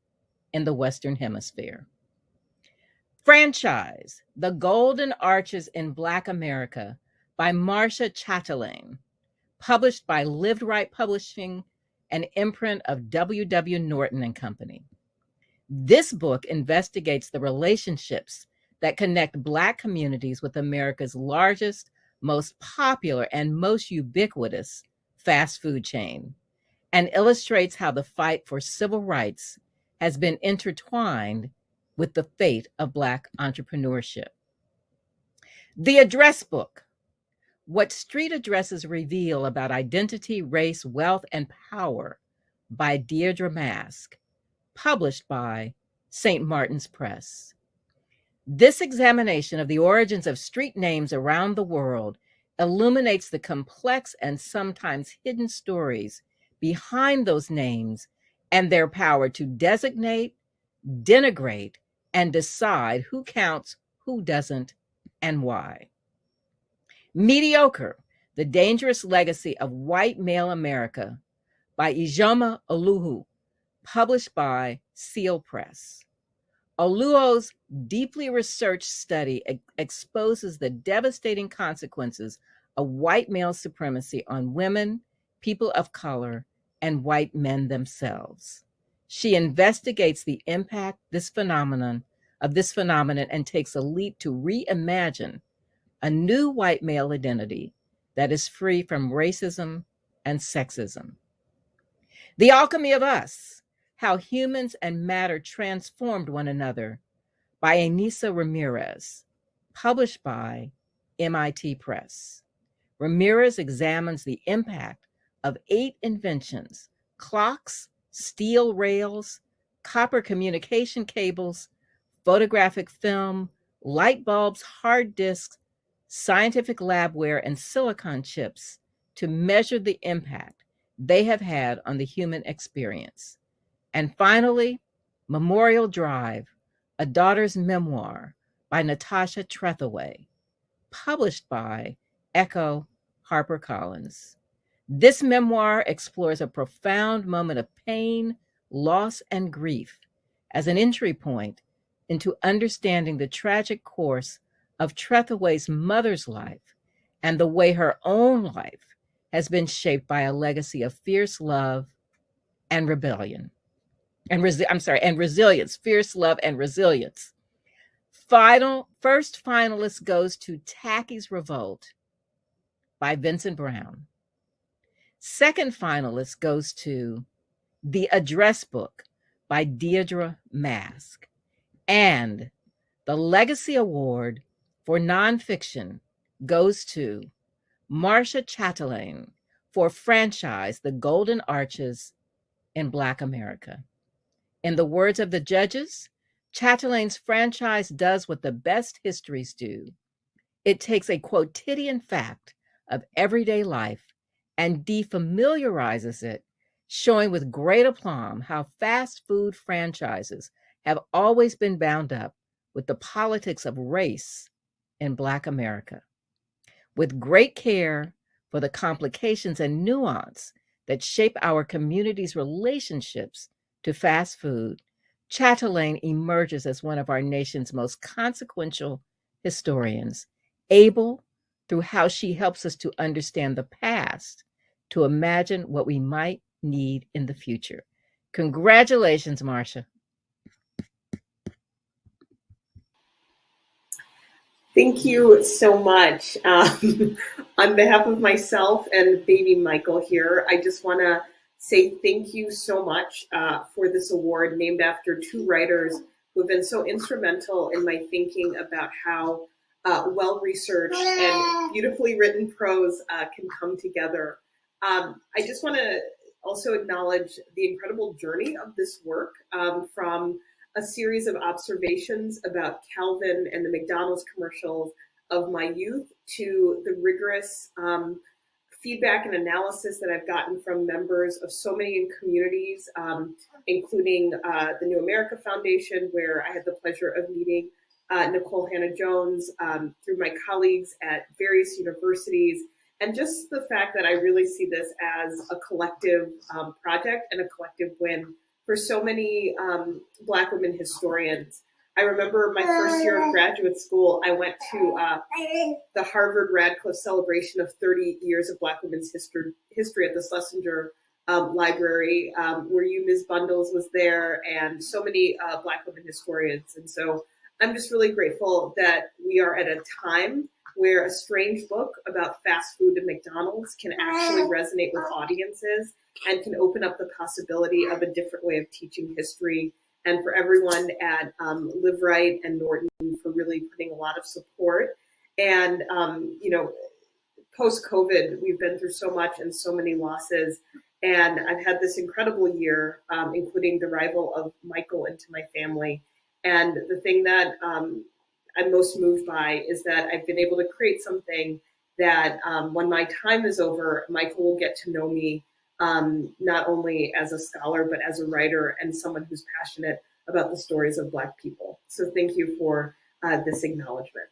in the Western Hemisphere. Franchise, The Golden Arches in Black America by Marcia Chatelain, published by Lived Right Publishing, an imprint of W.W. Norton and Company. This book investigates the relationships that connect Black communities with America's largest, most popular, and most ubiquitous fast food chain, and illustrates how the fight for civil rights has been intertwined with the fate of Black entrepreneurship. The Address Book, What Street Addresses Reveal About Identity, Race, Wealth, and Power by Deirdre Mask, published by St. Martin's Press. This examination of the origins of street names around the world illuminates the complex and sometimes hidden stories behind those names and their power to designate, denigrate, and decide who counts, who doesn't, and why. Mediocre, The Dangerous Legacy of White Male America by Ijeoma Oluo, published by Seal Press. Oluo's deeply researched study exposes the devastating consequences of white male supremacy on women, people of color, and white men themselves. She investigates the impact of this phenomenon and takes a leap to reimagine a new white male identity that is free from racism and sexism. The Alchemy of Us, How Humans and Matter Transformed One Another by Ainissa Ramirez, published by MIT Press. Ramirez examines the impact of 8 inventions: clocks, steel rails, copper communication cables, photographic film, light bulbs, hard disks, scientific labware, and silicon chips to measure the impact they have had on the human experience. And finally, Memorial Drive, A Daughter's Memoir by Natasha Trethewey, published by Echo HarperCollins. This memoir explores a profound moment of pain, loss, and grief as an entry point into understanding the tragic course of Trethewey's mother's life and the way her own life has been shaped by a legacy of fierce love and rebellion. And resilience, fierce love and resilience. First finalist goes to Tacky's Revolt by Vincent Brown. Second finalist goes to The Address Book by Deirdre Mask. And the Legacy Award for Nonfiction goes to Marcia Chatelain for Franchise, The Golden Arches in Black America. In the words of the judges, Chatelain's franchise does what the best histories do. It takes a quotidian fact of everyday life and defamiliarizes it, showing with great aplomb how fast food franchises have always been bound up with the politics of race in Black America. With great care for the complications and nuance that shape our community's relationships to fast food, Chatelain emerges as one of our nation's most consequential historians, able, through how she helps us to understand the past, to imagine what we might need in the future. Congratulations, Marcia. Thank you so much. On behalf of myself and baby Michael here, I just want to say thank you so much for this award, named after 2 writers who have been so instrumental in my thinking about how well-researched and beautifully written prose can come together. I just want to also acknowledge the incredible journey of this work, from a series of observations about Calvin and the McDonald's commercials of my youth to the rigorous feedback and analysis that I've gotten from members of so many communities, including the New America Foundation, where I had the pleasure of meeting Nikole Hannah-Jones, through my colleagues at various universities, and just the fact that I really see this as a collective project and a collective win for so many Black women historians. I remember my first year of graduate school, I went to the Harvard Radcliffe celebration of 30 years of Black women's history at the Schlesinger Library, where Ms. Bundles was there, and so many Black women historians. And so I'm just really grateful that we are at a time where a strange book about fast food and McDonald's can actually resonate with audiences and can open up the possibility of a different way of teaching history. And for everyone at Live Wright and Norton for really putting a lot of support. And, post-COVID, we've been through so much and so many losses. And I've had this incredible year, including the arrival of Michael into my family. And the thing that I'm most moved by is that I've been able to create something that when my time is over, Michael will get to know me not only as a scholar, but as a writer and someone who's passionate about the stories of Black people. So thank you for this acknowledgement.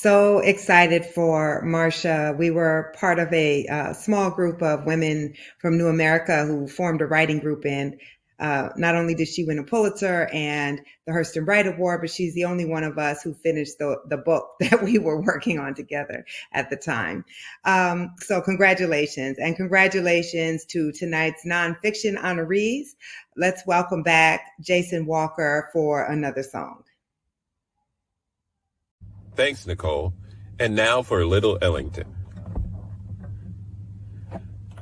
So excited for Marcia. We were part of a small group of women from New America who formed a writing group, and not only did she win a Pulitzer and the Hurston Wright Award, but she's the only one of us who finished the book that we were working on together at the time. So congratulations, and congratulations to tonight's nonfiction honorees. Let's welcome back Jason Walker for another song. Thanks, Nikole. And now for Little Ellington.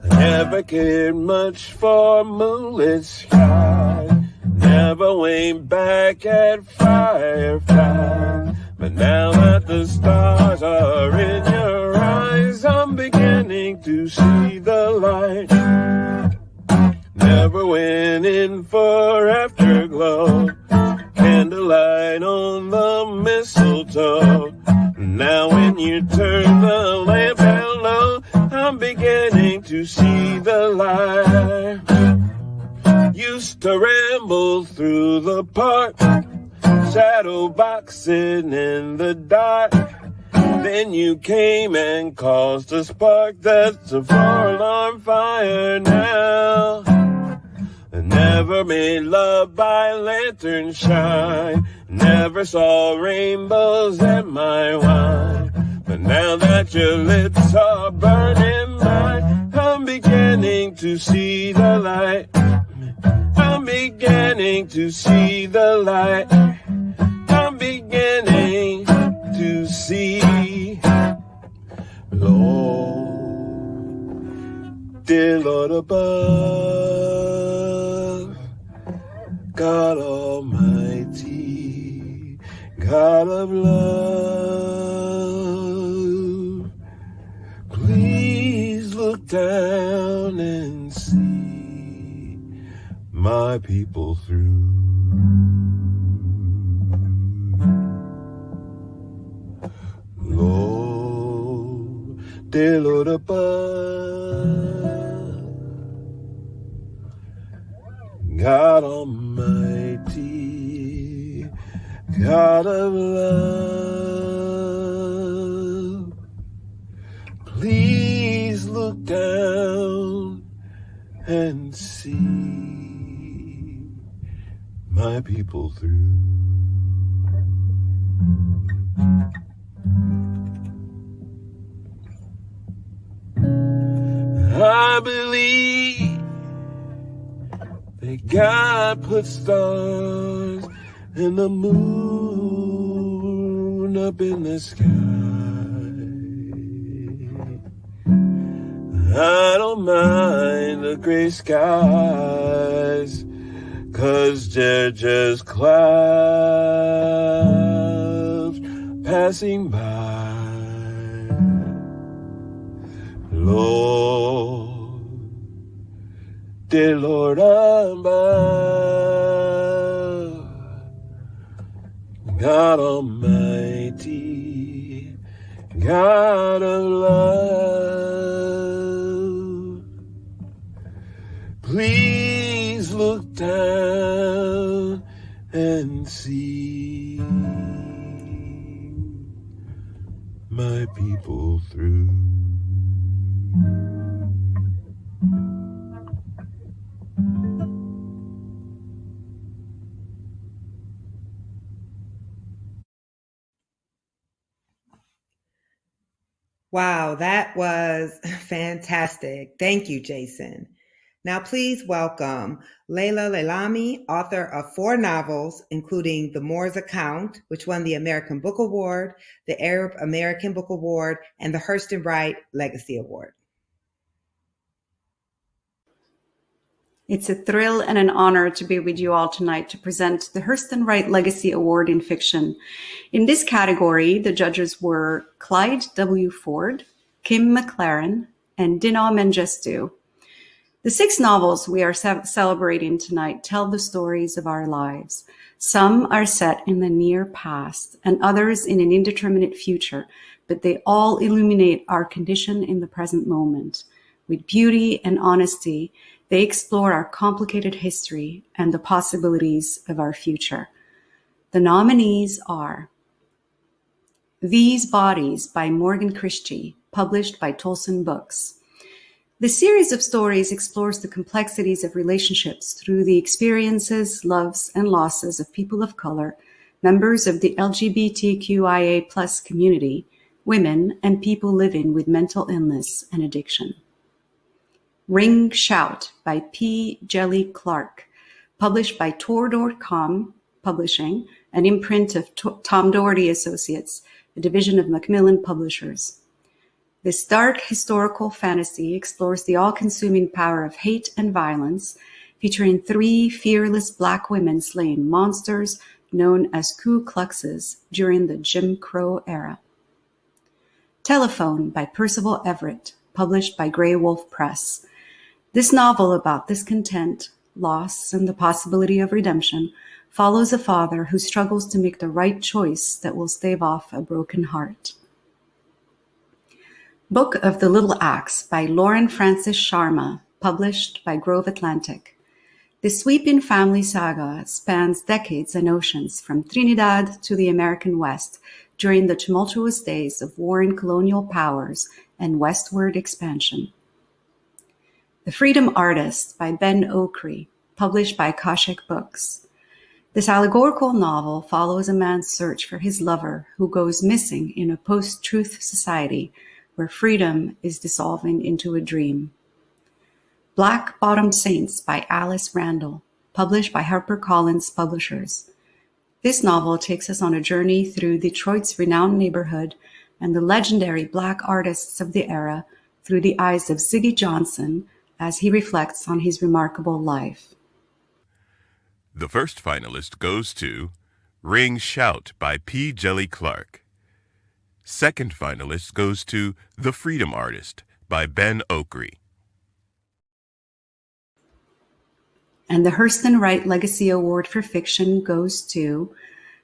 I never cared much for moonlit sky, never winked back at fireflies. But now that the stars are in your eyes, I'm beginning to see the light. Never went in for afterglow, candlelight on the mistletoe. Now when you turn the lamp down low, I'm beginning to see the light. Used to ramble through the park, shadow boxing in the dark. Then you came and caused a spark that's a four-alarm fire now. I never made love by lantern shine, never saw rainbows in my wine. But now that your lips are burning mine, I'm beginning to see the light. I'm beginning to see the light. I'm beginning to see. Lord, dear Lord above, God Almighty, God of love, please look down and see my people through. Lord, dear Lord above, God Almighty, God of love, please look down and see my people through. I believe that God put stars and the moon up in the sky. I don't mind the gray skies, 'cause they're just clouds passing by. Lord, dear Lord above, God Almighty, God of love, please look down and see my people through. Wow, that was fantastic. Thank you, Jason. Now, please welcome Layla Leilami, author of 4 novels, including The Moor's Account, which won the American Book Award, the Arab American Book Award, and the Hurston Wright Legacy Award. It's a thrill and an honor to be with you all tonight to present the Hurston Wright Legacy Award in Fiction. In this category, the judges were Clyde W. Ford, Kim McLaren, and Dinah Mengestu. The 6 novels we are celebrating tonight tell the stories of our lives. Some are set in the near past and others in an indeterminate future, but they all illuminate our condition in the present moment. With beauty and honesty, they explore our complicated history and the possibilities of our future. The nominees are These Bodies by Morgan Christie, published by Tolson Books. The series of stories explores the complexities of relationships through the experiences, loves, and losses of people of color, members of the LGBTQIA+ community, women, and people living with mental illness and addiction. Ring Shout by P. Jelly Clark, published by Tor.com Publishing, an imprint of Tom Doherty Associates, a division of Macmillan Publishers. This dark historical fantasy explores the all-consuming power of hate and violence, featuring 3 fearless Black women slaying monsters known as Ku Kluxes during the Jim Crow era. Telephone by Percival Everett, published by Grey Wolf Press. This novel about discontent, loss, and the possibility of redemption follows a father who struggles to make the right choice that will stave off a broken heart. Book of the Little Axe by Lauren Francis Sharma, published by Grove Atlantic. This sweeping family saga spans decades and oceans from Trinidad to the American West during the tumultuous days of warring colonial powers and westward expansion. The Freedom Artist by Ben Okri, published by Akashic Books. This allegorical novel follows a man's search for his lover who goes missing in a post-truth society where freedom is dissolving into a dream. Black Bottom Saints by Alice Randall, published by HarperCollins Publishers. This novel takes us on a journey through Detroit's renowned neighborhood and the legendary Black artists of the era through the eyes of Ziggy Johnson as he reflects on his remarkable life. The first finalist goes to Ring Shout by P. Jelly Clark. Second finalist goes to The Freedom Artist by Ben Okri. And the Hurston Wright Legacy Award for Fiction goes to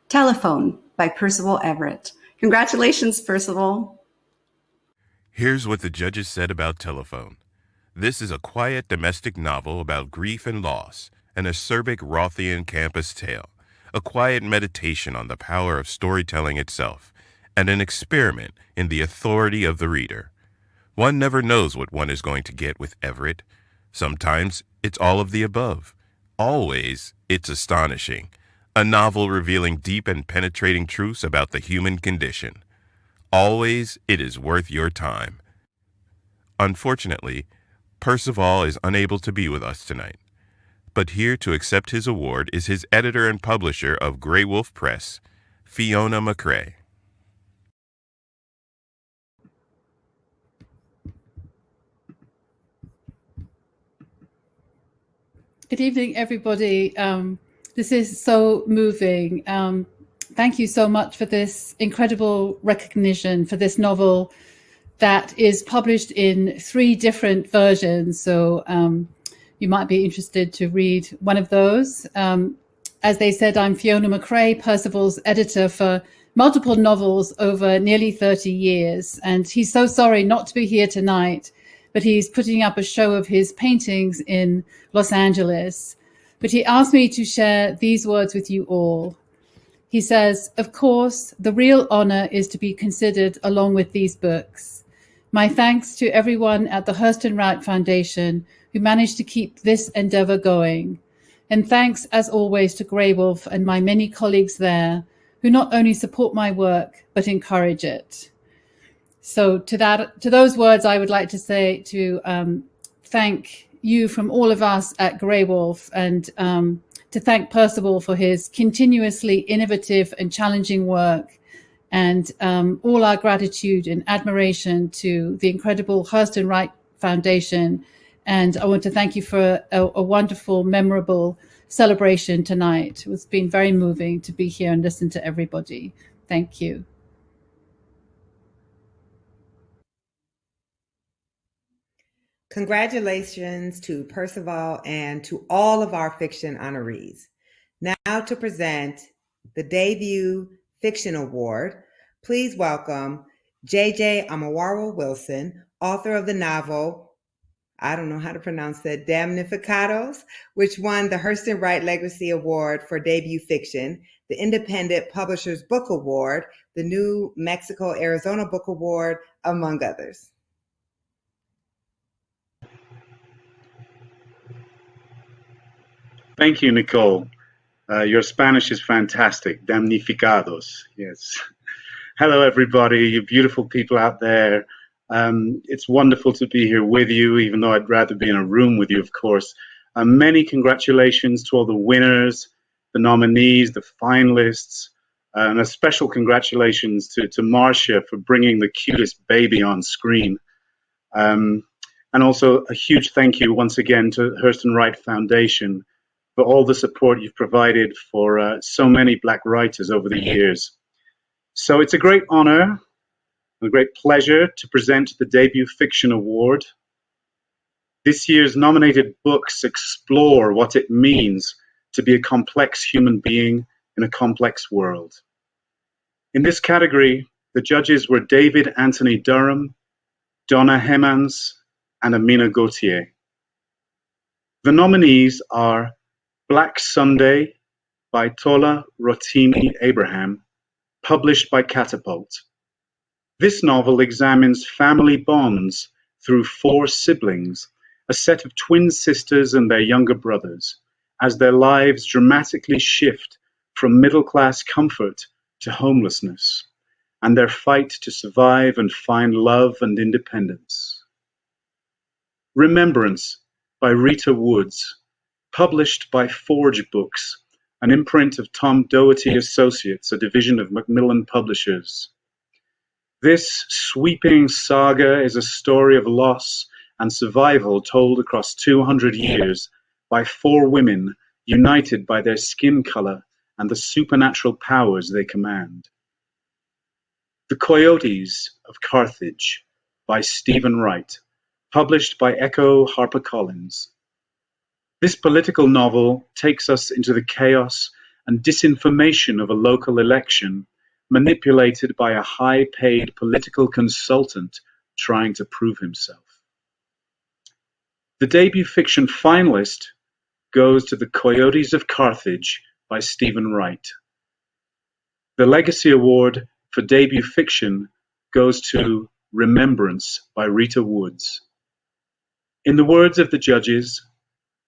Telephone by Percival Everett. Congratulations, Percival. Here's what the judges said about Telephone. This is a quiet domestic novel about grief and loss, an acerbic Rothian campus tale, a quiet meditation on the power of storytelling itself, and an experiment in the authority of the reader. One never knows what one is going to get with Everett. Sometimes it's all of the above. Always it's astonishing. A novel revealing deep and penetrating truths about the human condition. Always it is worth your time. Unfortunately, Percival is unable to be with us tonight. But here to accept his award is his editor and publisher of Grey Wolf Press, Fiona McCrae. Good evening, everybody. This is so moving. Thank you so much for this incredible recognition for this novel that is published in 3 different versions. So you might be interested to read one of those. As they said, I'm Fiona McCrae, Percival's editor for multiple novels over nearly 30 years. And he's so sorry not to be here tonight, but he's putting up a show of his paintings in Los Angeles. But he asked me to share these words with you all. He says, of course, the real honor is to be considered along with these books. My thanks to everyone at the Hurston Wright Foundation who managed to keep this endeavor going. And thanks, as always, to Grey Wolf and my many colleagues there who not only support my work, but encourage it. So to those words, I would like to say to thank you from all of us at Grey Wolf, and to thank Percival for his continuously innovative and challenging work, and all our gratitude and admiration to the incredible Hurston Wright Foundation. And I want to thank you for a wonderful, memorable celebration tonight. It's been very moving to be here and listen to everybody. Thank you. Congratulations to Percival and to all of our fiction honorees. Now to present the Debut Fiction Award, please welcome J.J. Amawaru Wilson, author of the novel I don't know how to pronounce that, Damnificados, which won the Hurston Wright Legacy Award for debut fiction, the Independent Publishers Book Award, the New Mexico Arizona Book Award, among others. Thank you, Nikole. Your Spanish is fantastic. Damnificados. Yes. Hello, everybody, you beautiful people out there. It's wonderful to be here with you, even though I'd rather be in a room with you, of course. Many congratulations to all the winners, the nominees, the finalists, and a special congratulations to Marcia for bringing the cutest baby on screen. And also a huge thank you once again to Hurston Wright Foundation for all the support you've provided for so many Black writers over the years. So it's a great honor and a great pleasure to present the Debut Fiction Award. This year's nominated books explore what it means to be a complex human being in a complex world. In this category, the judges were David Anthony Durham, Donna Hemmans, and Amina Gauthier. The nominees are Black Sunday by Tola Rotimi Abraham, published by Catapult. This novel examines family bonds through four siblings, a set of twin sisters and their younger brothers, as their lives dramatically shift from middle-class comfort to homelessness, and their fight to survive and find love and independence. Remembrance by Rita Woods, published by Forge Books, an imprint of Tom Doherty Associates, a division of Macmillan Publishers. This sweeping saga is a story of loss and survival told across 200 years by four women united by their skin color and the supernatural powers they command. The Coyotes of Carthage by Stephen Wright, published by Echo HarperCollins. This political novel takes us into the chaos and disinformation of a local election manipulated by a high-paid political consultant trying to prove himself. The debut fiction finalist goes to The Coyotes of Carthage by Stephen Wright. The Legacy Award for debut fiction goes to Remembrance by Rita Woods. In the words of the judges,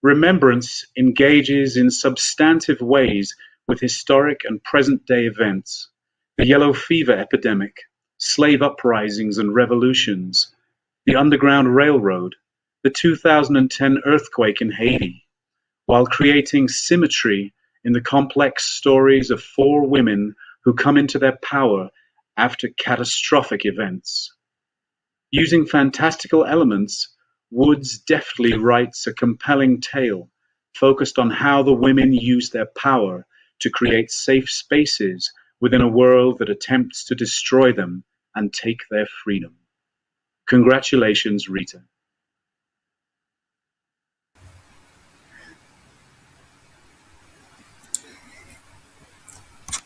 Remembrance engages in substantive ways with historic and present-day events, the yellow fever epidemic, slave uprisings and revolutions, the Underground Railroad, the 2010 earthquake in Haiti, while creating symmetry in the complex stories of four women who come into their power after catastrophic events. Using fantastical elements, Woods deftly writes a compelling tale focused on how the women use their power to create safe spaces within a world that attempts to destroy them and take their freedom. Congratulations, Rita.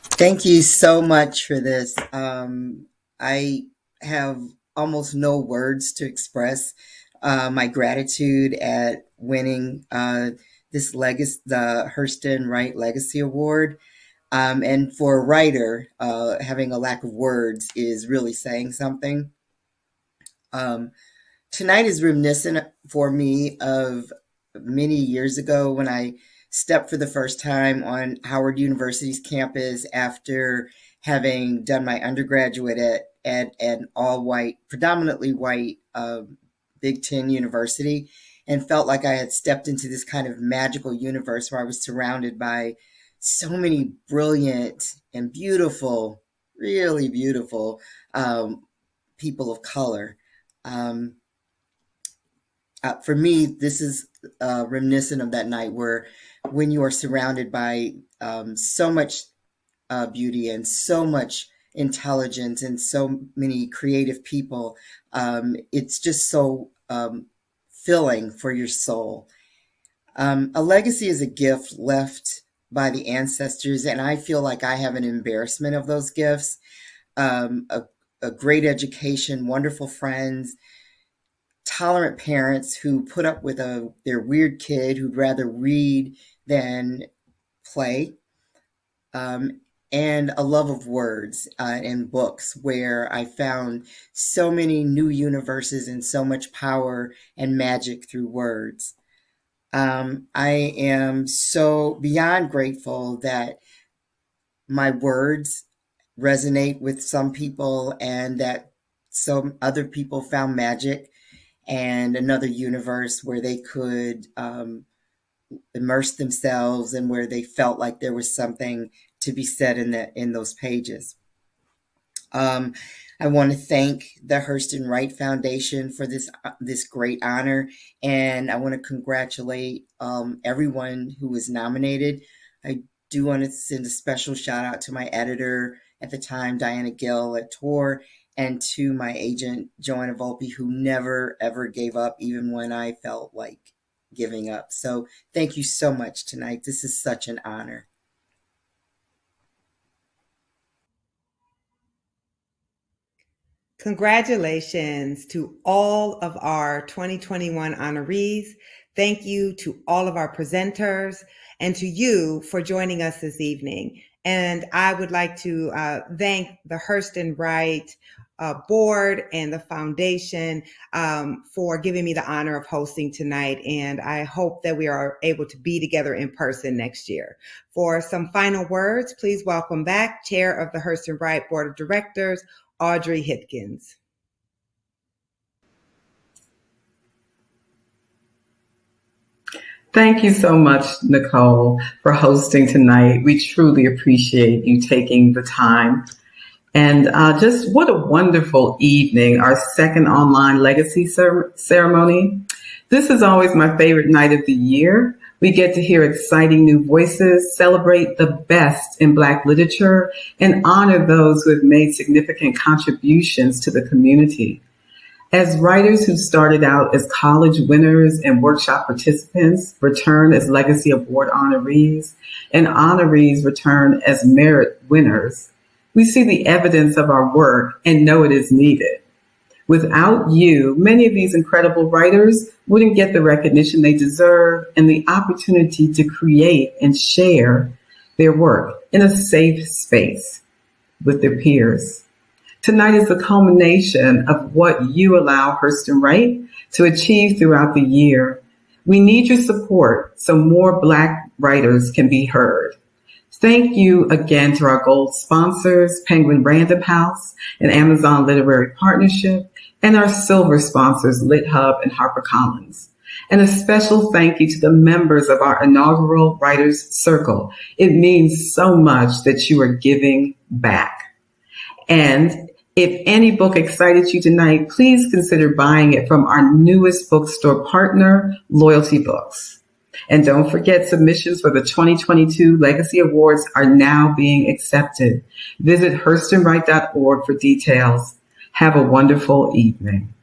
Thank you so much for this. I have almost no words to express my gratitude at winning this the Hurston Wright Legacy Award. And for a writer, having a lack of words is really saying something. Tonight is reminiscent for me of many years ago when I stepped for the first time on Howard University's campus after having done my undergraduate at an all-white, predominantly white Big Ten university, and felt like I had stepped into this kind of magical universe where I was surrounded by so many brilliant and beautiful, really beautiful people of color. For me, this is reminiscent of that night where when you are surrounded by so much beauty and so much intelligence and so many creative people, it's just so filling for your soul. A legacy is a gift left by the ancestors, and I feel like I have an embarrassment of those gifts. A great education, wonderful friends, tolerant parents who put up with their weird kid who'd rather read than play, and a love of words and books, where I found so many new universes and so much power and magic through words. I am so beyond grateful that my words resonate with some people and that some other people found magic and another universe where they could immerse themselves and where they felt like there was something to be said in those pages. I want to thank the Hurston Wright Foundation for this great honor, and I want to congratulate everyone who was nominated. I do want to send a special shout out to my editor at the time, Diana Gill at TOR, and to my agent, Joanna Volpe, who never, ever gave up, even when I felt like giving up. So thank you so much tonight. This is such an honor. Congratulations to all of our 2021 honorees. Thank you to all of our presenters and to you for joining us this evening. And I would like to thank the Hurston Wright board and the foundation for giving me the honor of hosting tonight. And I hope that we are able to be together in person next year. For some final words, please welcome back Chair of the Hurston Wright Board of Directors, AUDREY HIPKINS. Thank you so much, Nikole, for hosting tonight. We truly appreciate you taking the time. And just what a wonderful evening, our second online legacy ceremony. This is always my favorite night of the year. We get to hear exciting new voices, celebrate the best in Black literature, and honor those who have made significant contributions to the community. As writers who started out as college winners and workshop participants return as Legacy Award honorees, and honorees return as merit winners, we see the evidence of our work and know it is needed. Without you, many of these incredible writers wouldn't get the recognition they deserve and the opportunity to create and share their work in a safe space with their peers. Tonight is the culmination of what you allow Hurston Wright to achieve throughout the year. We need your support so more Black writers can be heard. Thank you again to our gold sponsors, Penguin Random House and Amazon Literary Partnership, and our silver sponsors, LitHub and HarperCollins. And a special thank you to the members of our inaugural Writers Circle. It means so much that you are giving back. And if any book excited you tonight, please consider buying it from our newest bookstore partner, Loyalty Books. And don't forget, submissions for the 2022 Legacy Awards are now being accepted. Visit hurstonwright.org for details. Have a wonderful evening.